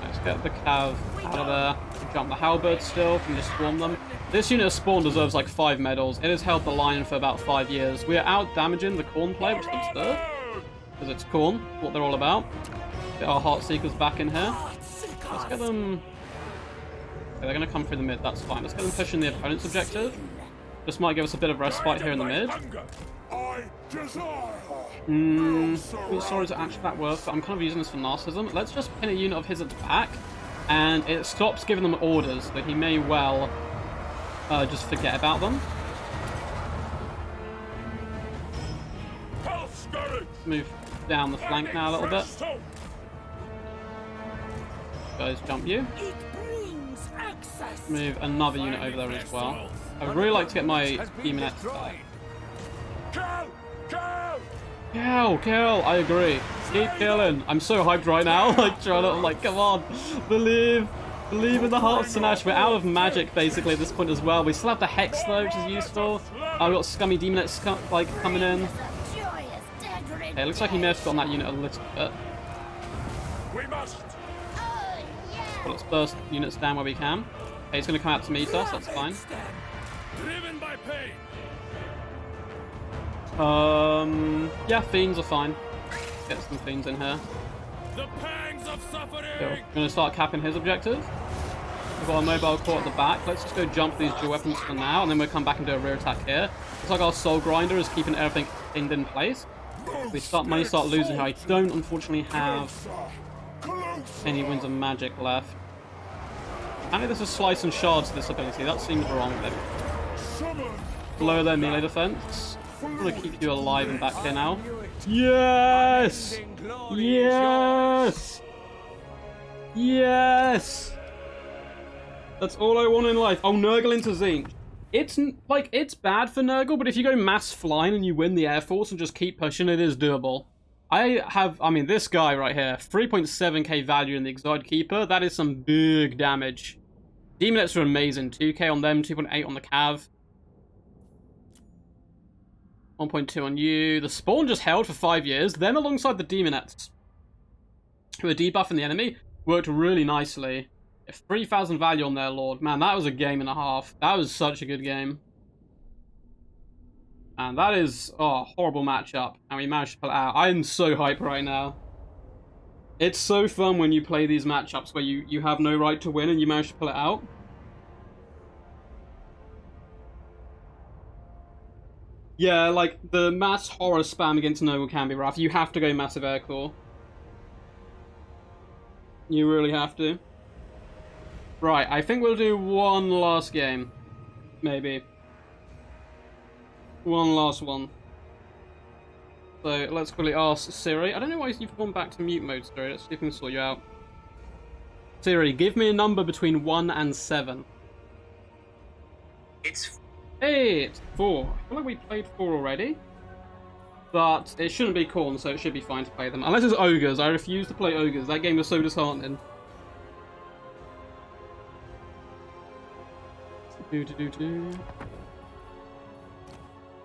[SPEAKER 1] Let's get the cav out of there. Jump the halberd still. Can just swarm them. This unit of spawn deserves like 5 medals. It has held the line for about 5 years. We are out damaging the Khorne play, which is absurd. Because it's Khorne, what they're all about. Get our Heartseekers back in here. Let's get them... Okay, they're going to come through the mid, that's fine. Let's get them pushing the opponent's objective. This might give us a bit of respite here in the mid. Sorry to actually that work, but I'm kind of using this for narcissism. Let's just pin a unit of his at the back, and it stops giving them orders, so he may well just forget about them. Move down the flank now a little bit. Guys, jump you. Move another unit over there as well. I would really like to get my demonettes back. Kill! I agree. Keep killing. I'm so hyped right now. Like, trying to, like, come on. Believe in the heart of Slaanesh. We're out of magic, basically, at this point as well. We still have the Hex, though, which is useful. I've got scummy demonettes, like, coming in. Okay, it looks like he may have gotten that unit a little bit. But let's burst units down where we can. Okay, he's going to come out to meet us. That's fine.
[SPEAKER 3] Driven by pain.
[SPEAKER 1] Yeah, fiends are fine. Get some fiends in here.
[SPEAKER 3] The pangs of suffering.
[SPEAKER 1] We're gonna start capping his objective. We've got a mobile core at the back. Let's just go jump these dual weapons for now, and then we'll come back and do a rear attack here. Looks like our Soul Grinder is keeping everything pinned in place. We may start losing here. I don't unfortunately have any winds of magic left. Apparently there's a slice and shards to this ability. That seems wrong. Lower their melee defense. I'm gonna keep you alive and back here now. Yes! Yes! Yes! That's all I want in life. Oh, Nurgle into Zinc. It's, like, it's bad for Nurgle, but if you go mass flying and you win the Air Force and just keep pushing, it is doable. I mean, this guy right here, 3.7k value in the Exiled Keeper, that is some big damage. Demonettes are amazing, 2k on them, 2.8 on the Cav. 1.2 on you. The Spawn just held for 5 years, them alongside the Demonettes, who are debuffing the enemy, worked really nicely. 3,000 value on their Lord. Man, that was a game and a half. That was such a good game. And that is, oh, horrible matchup. And we managed to pull it out. I am so hyped right now. It's so fun when you play these matchups where you have no right to win and you manage to pull it out. Yeah, like, the mass horror spam against Nurgle can be rough. You have to go massive air core. You really have to. Right, I think we'll do one last game. Maybe. One last one. So, let's quickly ask Siri. I don't know why you've gone back to mute mode, Siri. Let's see if we can sort you out. Siri, give me a number between 1 and 7.
[SPEAKER 4] It's
[SPEAKER 1] Hey, it's 4. I feel like we played 4 already. But it shouldn't be corn, so it should be fine to play them. Unless it's ogres. I refuse to play ogres. That game was so disheartening. Do.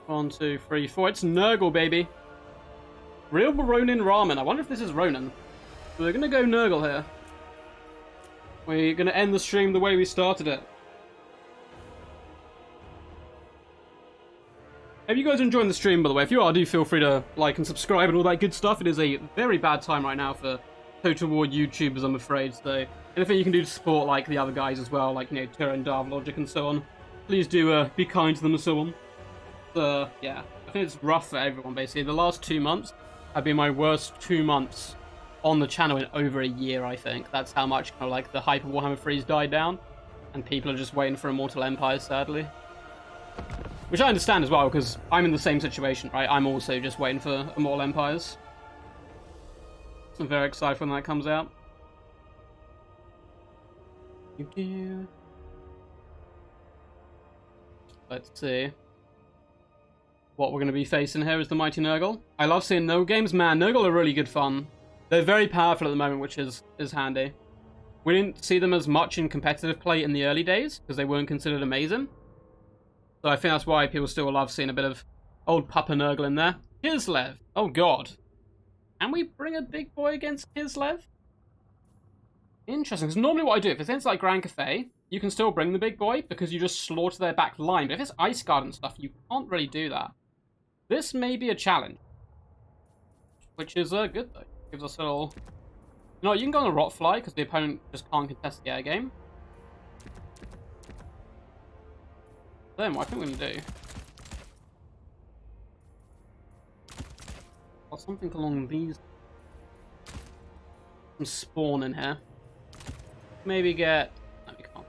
[SPEAKER 1] 1, 2, 3, 4. It's Nurgle, baby. Real Ronin Ramen. I wonder if this is Ronin. We're gonna go Nurgle here. We're gonna end the stream the way we started it. Hope you guys are enjoying the stream, by the way. If you are, do feel free to like and subscribe and all that good stuff. It is a very bad time right now for Total War YouTubers, I'm afraid. So anything you can do to support like the other guys as well, like, you know, Tyra and Darv Logic and so on, please do be kind to them and so on. Yeah, I think it's rough for everyone, basically. The last 2 months have been my worst 2 months on the channel in over a year, I think. That's how much kind of like the hype of Warhammer 3's died down, and people are just waiting for Immortal Empire, sadly. Which I understand as well, because I'm in the same situation, right? I'm also just waiting for Immortal Empires. So I'm very excited when that comes out. Let's see. What we're going to be facing here is the Mighty Nurgle. I love seeing Nurgle games. Man, Nurgle are really good fun. They're very powerful at the moment, which is handy. We didn't see them as much in competitive play in the early days, because they weren't considered amazing. So I think that's why people still love seeing a bit of old Papa Nurgle in there. Kislev. Oh god. Can we bring a big boy against Kislev? Interesting, because normally what I do, if it's against like Grand Cathay, you can still bring the big boy, because you just slaughter their back line. But if it's Ice Guard and stuff, you can't really do that. This may be a challenge. Which is good, though. Gives us a little... You know, you can go on a Rotfly, because the opponent just can't contest the air game. Then what I think we're going to do... Got something along these... Some spawn in here. Maybe get... No, we can't.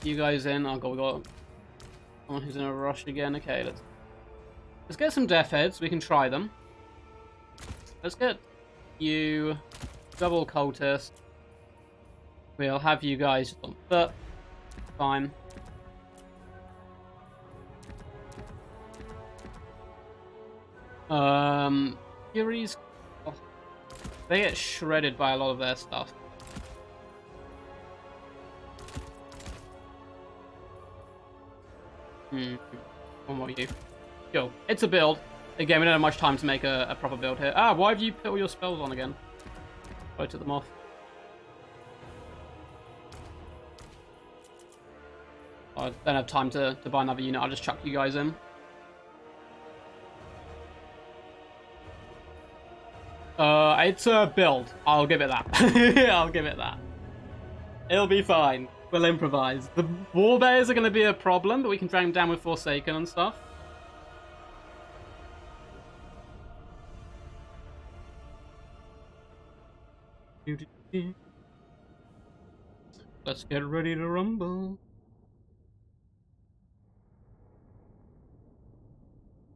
[SPEAKER 1] You guys in. Oh god, we got someone who's in a rush again. Okay, let's get some death heads. We can try them. Let's get you double cultist. We'll have you guys just on foot. Fine. Furies. Oh, they get shredded by a lot of their stuff. One more you. Go. It's a build. Again, we don't have much time to make a proper build here. Ah, why have you put all your spells on again? I took them off. I don't have time to buy another unit. I'll just chuck you guys in. It's a build. I'll give it that. I'll give it that. It'll be fine. We'll improvise. The War Bears are going to be a problem, but we can drag them down with Forsaken and stuff. Let's get ready to rumble.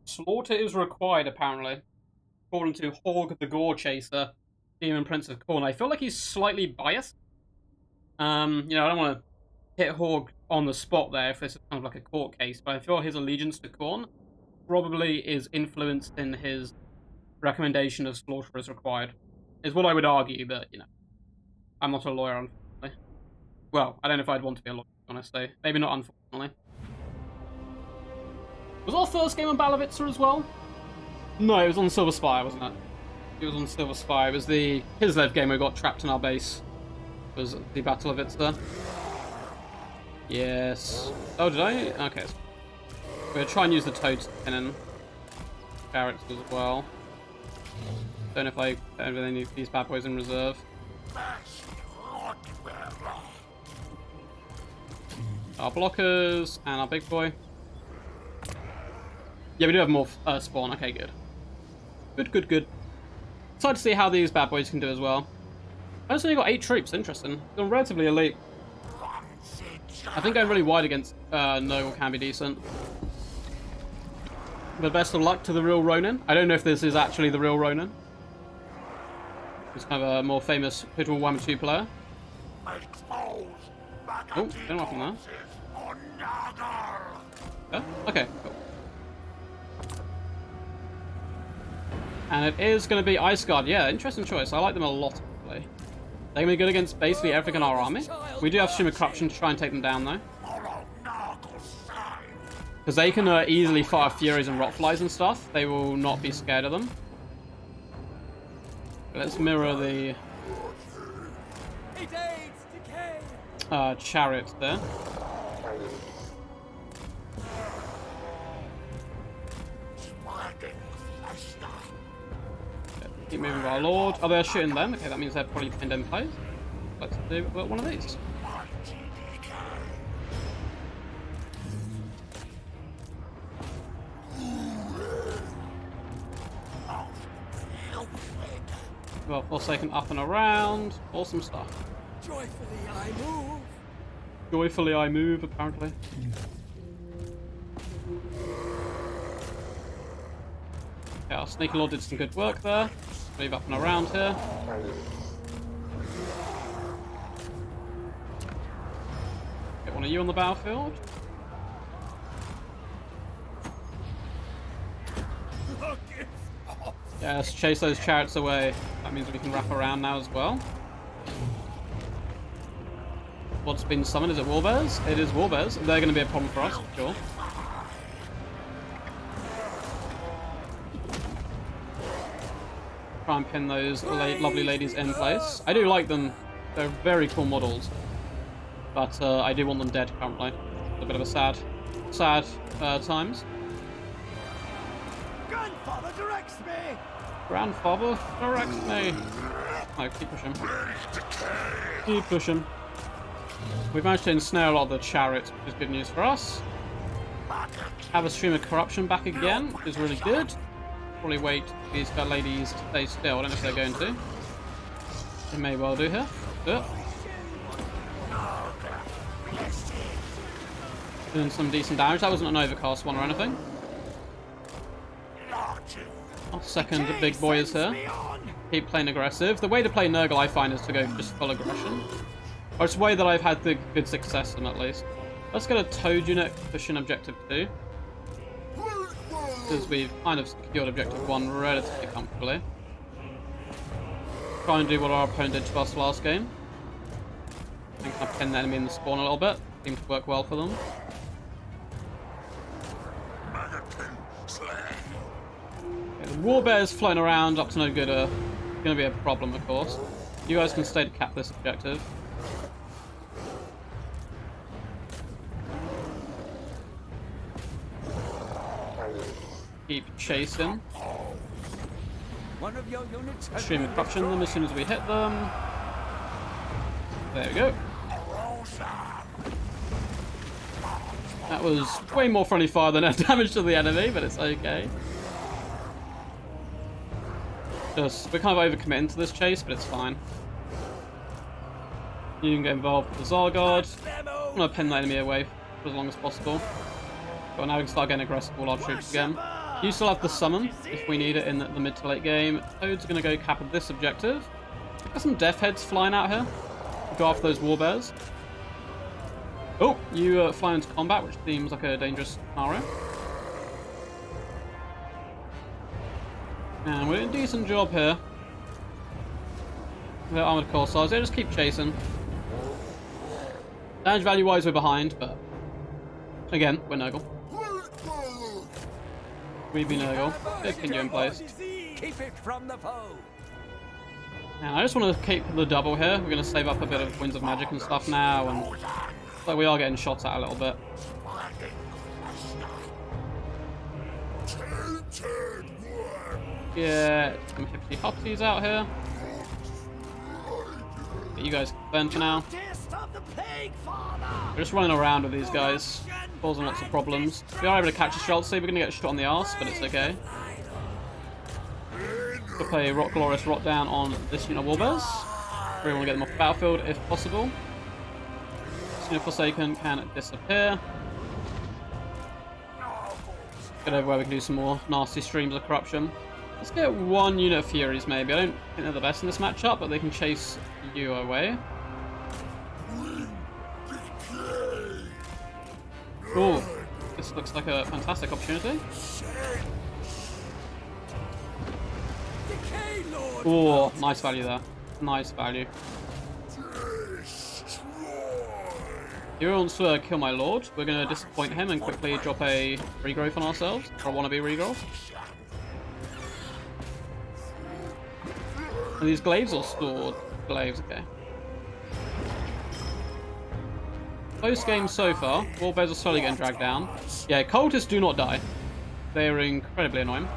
[SPEAKER 1] Slaughter is required, apparently. According to Hog the Gore Chaser, Demon Prince of Khorne. I feel like he's slightly biased. You know, I don't want to hit Hog on the spot there if this is kind of like a court case, but I feel his allegiance to Khorne probably is influenced in his recommendation of Slaughter is required. Is what I would argue, but, you know, I'm not a lawyer, unfortunately. Well, I don't know if I'd want to be a lawyer, honestly. Maybe not, unfortunately. Was our first game on Balavitsa as well? No, it was on Silver Spire, wasn't it? It was on Silver Spire. It was the Kislev game where we got trapped in our base. It was the Battle of Itza. Yes. Oh, did I? Okay. We're going to try and use the Toad Cannon characters as well. Don't know if I have any of these bad boys in reserve. Our blockers and our big boy. Yeah, we do have more spawn. Okay, good. Good. Excited to see how these bad boys can do as well. I've only got 8 troops. Interesting. They're relatively elite. I think going really wide against Nurgle can be decent. But best of luck to the real Ronin. I don't know if this is actually the real Ronin. He's kind of a more famous War Warhammer 2 player. Oh, don't know from there. Oh, okay, cool. And it is going to be Ice Guard. Yeah, interesting choice. I like them a lot, actually. They're going to be good against basically everything in our army. We do have Stream of Corruption to try and take them down, though. Because they can easily fire Furies and Rotflies and stuff. They will not be scared of them. Let's mirror the chariot there. Keep moving with our Lord. Oh, they're shooting them. Okay, that means they're probably pinned in place. Let's do one of these. Well, Forsaken up and around. Awesome stuff.
[SPEAKER 2] Joyfully I move.
[SPEAKER 1] Joyfully I move, apparently. Okay, our Sneaky Lord did some good work there. Move up and around here. Get one of you on the battlefield. Yeah, let's chase those chariots away. That means we can wrap around now as well. What's been summoned? Is it Warbears? It is Warbears. They're going to be a problem for us, for sure. Try and pin those lovely ladies in place. I do like them. They're very cool models. But I do want them dead currently. It's a bit of a sad times.
[SPEAKER 2] Grandfather directs me.
[SPEAKER 1] Grandfather directs me. No, keep pushing. Keep pushing. We've managed to ensnare a lot of the chariots, which is good news for us. Have a Stream of Corruption back again, which is really good. Probably wait for these ladies to stay still. I don't know if they're going to. They may well do here. Do it. Doing some decent damage. That wasn't an overcast one or anything. Our second big boy is here. Keep playing aggressive. The way to play Nurgle, I find, is to go just full aggression. Or it's a way that I've had the good success in, at least. Let's get a Toad unit pushing objective 2. Because we've kind of secured objective 1 relatively comfortably. Try and do what our opponent did to us last game. And kind of pin the enemy in the spawn a little bit. Seemed to work well for them. Okay, the Warbears floating around up to no good are going to be a problem, of course. You guys can stay to cap this objective. Keep chasing.
[SPEAKER 6] One of your units has
[SPEAKER 1] Stream of Corruption them as soon as we hit them. There we go. That was way more friendly fire than damage to the enemy, but it's okay. We're kind of overcommitting to this chase, but it's fine. You can get involved with the Zargard. I'm going to pin the enemy away for as long as possible. But now we can start getting aggressive with all our troops again. You still have the summon if we need it in the mid to late game. Toad's going to go cap at this objective. Got some Death Heads flying out here. Go after those Warbears. Oh, you fly into combat, which seems like a dangerous scenario. And we're doing a decent job here. The Armored Corsairs, they just keep chasing. Damage value wise, we're behind, but again, we're Nurgle. We be Nurgle. Let's pin you in place.
[SPEAKER 6] keep it from the foe.
[SPEAKER 1] And I just want to keep the double here. We're going to save up a bit of Winds of Magic and stuff now, and like we are getting shot at a little bit. Yeah, some hippity hopsies out here. But you guys can burn for now.
[SPEAKER 2] the plague, father!
[SPEAKER 1] We're just running around with these guys, causing lots of problems. We are able to catch a Streltsy. We're going to get shot on the arse, but it's okay. We'll play Rock Glorious Rot down on this unit of Warbears. We want to get them off the battlefield if possible. This unit Forsaken can disappear. Get over where we can do some more nasty streams of corruption. Let's get one unit of Furies maybe. I don't think they're the best in this matchup, but they can chase you away. Cool. This looks like a fantastic opportunity. Oh, nice value there. Nice value. He wants to kill my lord. We're going to disappoint him and quickly drop a regrowth on ourselves. Or a wannabe regrowth. Are these glaives or stored? Glaives, okay. Close game so far. Warbears are slowly getting dragged down. Yeah, cultists do not die. They are incredibly annoying.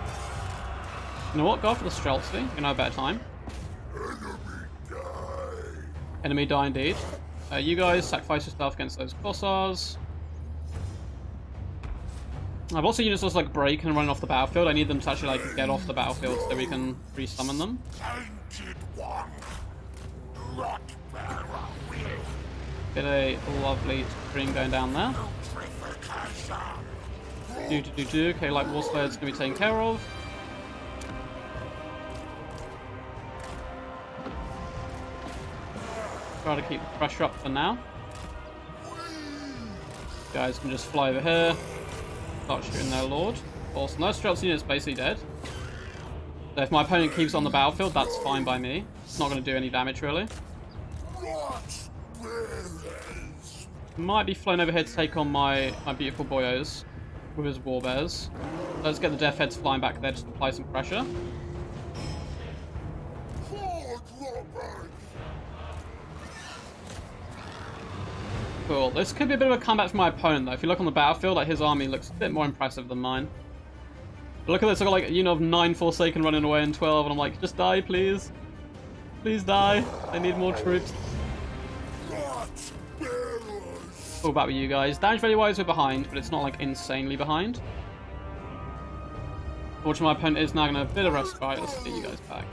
[SPEAKER 1] You know what? Go for the Streltsy. You're gonna have a better time. Enemy die indeed. You guys sacrifice yourself against those Kossars. I've also units just like break and run off the battlefield. I need them to actually like get off the battlefield so we can re-summon them. Get a lovely stream going down there. Okay, like Warslaye's gonna be taken care of. Try to keep the pressure up for now. You guys can just fly over here. Start shooting their lord. Awesome. That Streltsy unit is basically dead. So if my opponent keeps on the battlefield, that's fine by me. It's not going to do any damage really. Might be flown over here to take on my beautiful boyos with his Warbears. Let's get the Death Heads flying back there just to apply some pressure. Cool. This could be a bit of a comeback for my opponent though. If you look on the battlefield, like his army looks a bit more impressive than mine. But look at this, I got like a unit of 9 Forsaken running away and 12, and I'm like, just die please. Please die. I need more troops. All back with you guys. Damage value wise we're behind, but it's not like insanely behind. Fortunately my opponent is now going to have a bit of respite. Let's get you guys back.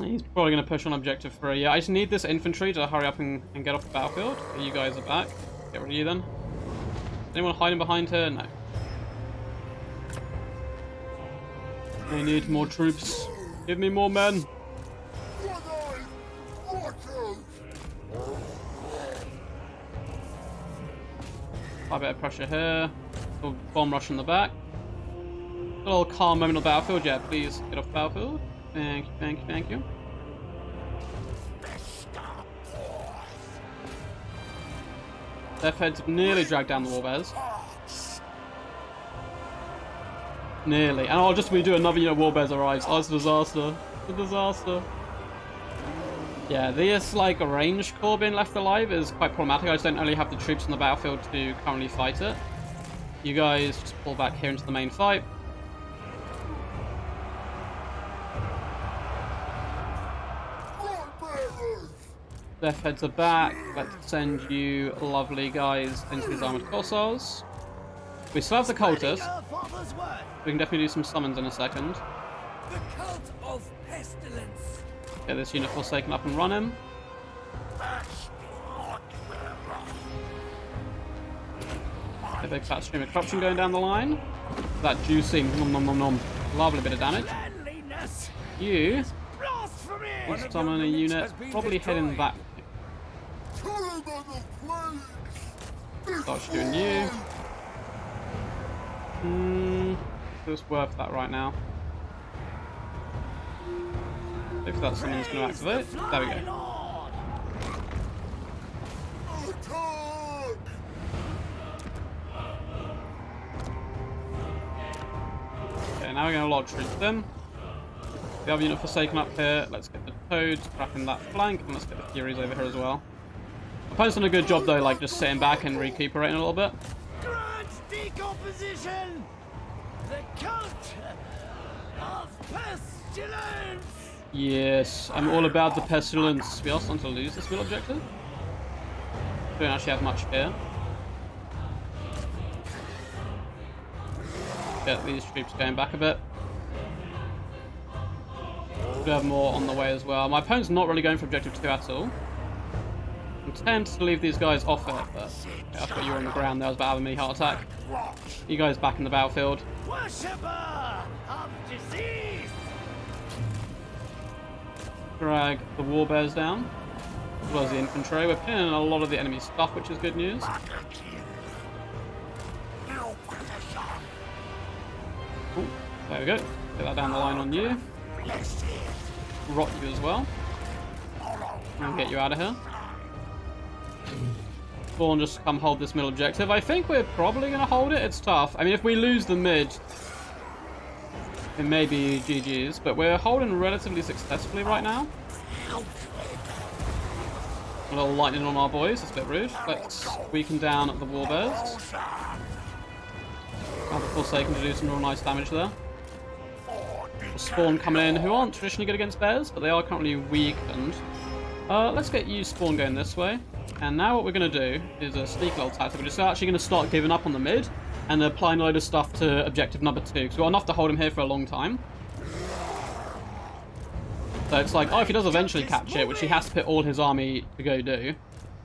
[SPEAKER 1] He's probably going to push on objective 3. Yeah, I just need this infantry to hurry up and get off the battlefield. You guys are back. Get rid of you then. Anyone hiding behind here? No. I need more troops. Give me more men. A bit of pressure here. Little bomb rush in the back. A little calm moment on the battlefield. Yeah, please get off the battlefield. Thank you, thank you, thank you. Death Heads nearly dragged down the Warbears. Nearly. And I'll just redo another unit of Warbears arrives. Oh, it's a disaster. It's a disaster. Yeah, this like range core being left alive is quite problematic. I just don't really have the troops on the battlefield to currently fight it. You guys just pull back here into the main fight. Death Heads are back. Let's send you lovely guys into these armored Kossars. We still have the cultists. We can definitely do some summons in a second.
[SPEAKER 2] The cult of pestilence.
[SPEAKER 1] Get this unit Forsaken up and running. A big fat stream of corruption going down the line. That juicy nom nom nom nom. Lovely bit of damage. You summon a unit, probably heading that. Start shooting you. It's worth that right now. If that summon's going to activate. There we go. Okay, now we're going to log troops in. The other unit Forsaken up here. Let's get the Toads wrapping that flank, and let's get the Furies over here as well. My opponent's done a good job though, like just sitting back and recuperating a little bit.
[SPEAKER 2] Grant decomposition. The cult of pestilence.
[SPEAKER 1] Yes, I'm all about the pestilence. We are starting to lose this middle objective. Don't actually have much here. Get these troops going back a bit. We have more on the way as well. My opponent's not really going for objective 2 at all. I'm tempted to leave these guys off it, but okay, I thought you were on the ground there. I was about having me heart attack. You guys back in the battlefield.
[SPEAKER 2] Worshipper of disease!
[SPEAKER 1] Drag the warbears down, as well as the infantry. We're pinning in a lot of the enemy stuff, which is good news. Ooh, there we go. Get that down the line on you. Rot you as well. And get you out of here. Spawn, just come hold this middle objective. I think we're probably going to hold it. It's tough. I mean, if we lose the mid, it may be GG's, but we're holding relatively successfully right now. A little lightning on our boys. It's a bit rude. Let's weaken down the warbears. Have the Forsaken to do some real nice damage there. Spawn coming in, who aren't traditionally good against bears, but they are currently weakened. Let's get you Spawn going this way. And now what we're going to do is a sneak little tactic. We're just actually going to start giving up on the mid and applying a load of stuff to objective number 2, because we've got enough to hold him here for a long time. So it's like, oh, if he does eventually capture it, which he has to put all his army to go do.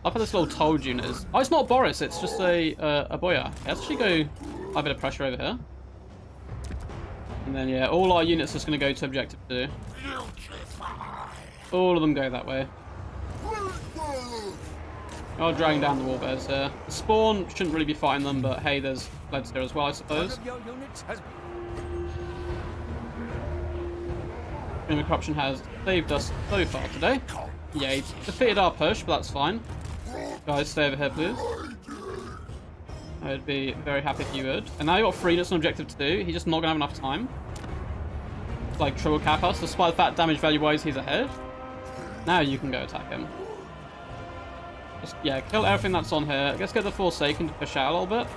[SPEAKER 1] I've had this little told unit is... Oh, it's not Boris, it's just a Boya. Okay, let's actually go a bit of pressure over here. And then, yeah, all our units are just going to go to objective 2. All of them go that way. Oh, dragging down the warbears here. The Spawn shouldn't really be fighting them, but hey, there's Bleds here as well, I suppose. Green Corruption has saved us so far today. Yeah, he defeated our push, but that's fine. Guys, stay over here, please. I'd be very happy if you would. And now you've got 3 units on objective 2. He's just not going to have enough time. It's like triple cap us, despite the fact damage value-wise he's ahead. Now you can go attack him. Just, yeah, kill everything that's on here. Let's get the Forsaken to push out a little bit.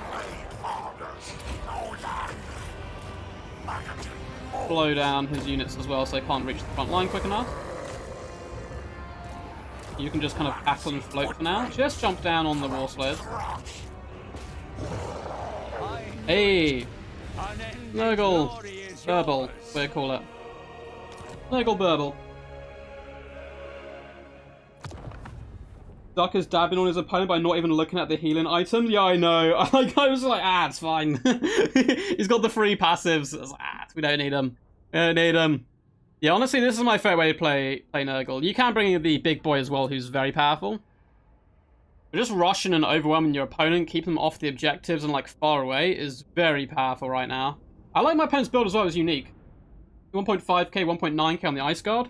[SPEAKER 1] Blow down his units as well so they can't reach the front line quick enough. You can just kind of tackle and float for now. Just jump down on the war sled. Hey! Nurgle! Burble, we call it. Nurgle Burble. Duck is dabbing on his opponent by not even looking at the healing items. Yeah, I know. I was like, it's fine. He's got the free passives. I was like, we don't need them. We don't need them. Yeah, honestly, this is my favorite way to play Nurgle. You can bring in the big boy as well, who's very powerful. But just rushing and overwhelming your opponent, keeping them off the objectives and like far away is very powerful right now. I like my opponent's build as well. It's unique. 1.5k, 1.9k on the Ice Guard.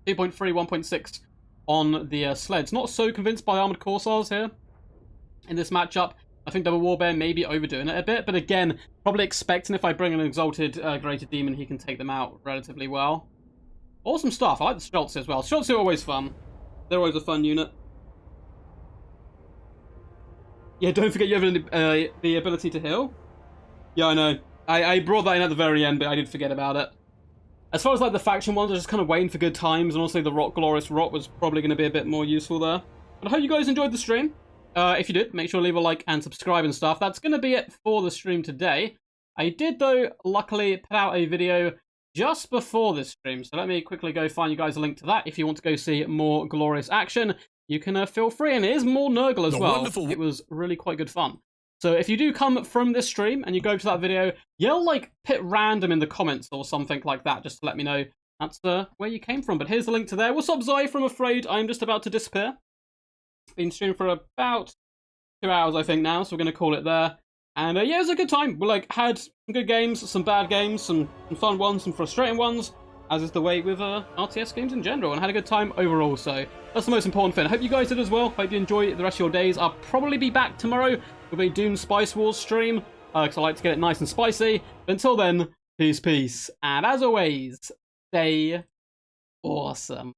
[SPEAKER 1] 2.3, 1.6 on the sleds. Not so convinced by Armored Corsairs here in this matchup. I think Double Warbear may be overdoing it a bit, but again, probably expecting if I bring an Exalted Greater Demon, he can take them out relatively well. Awesome stuff. I like the Streltsy as well. Streltsy are always fun. They're always a fun unit. Yeah, don't forget you have the ability to heal. Yeah, I know. I brought that in at the very end, but I did forget about it. As far as like the faction ones, I was just kind of waiting for good times, and also the Glorious Rot was probably going to be a bit more useful there. But I hope you guys enjoyed the stream. If you did, make sure to leave a like and subscribe and stuff. That's going to be it for the stream today. I did, though, luckily put out a video just before this stream, so let me quickly go find you guys a link to that. If you want to go see more glorious action, you can feel free, and it is more Nurgle as well. Wonderful. It was really quite good fun. So if you do come from this stream and you go to that video, yell like pit random in the comments or something like that, just to let me know that's where you came from. But here's the link to there. What's up, Zypher? I'm afraid I'm just about to disappear. Been streaming for about 2 hours, I think, now, so we're going to call it there. And yeah, it was a good time. We like had some good games, some bad games, some fun ones, some frustrating ones, as is the way with RTS games in general, and had a good time overall. So that's the most important thing. I hope you guys did as well. Hope you enjoy the rest of your days. I'll probably be back tomorrow with a Doom Spice Wars stream, because I like to get it nice and spicy. But until then, peace, peace. And as always, stay awesome.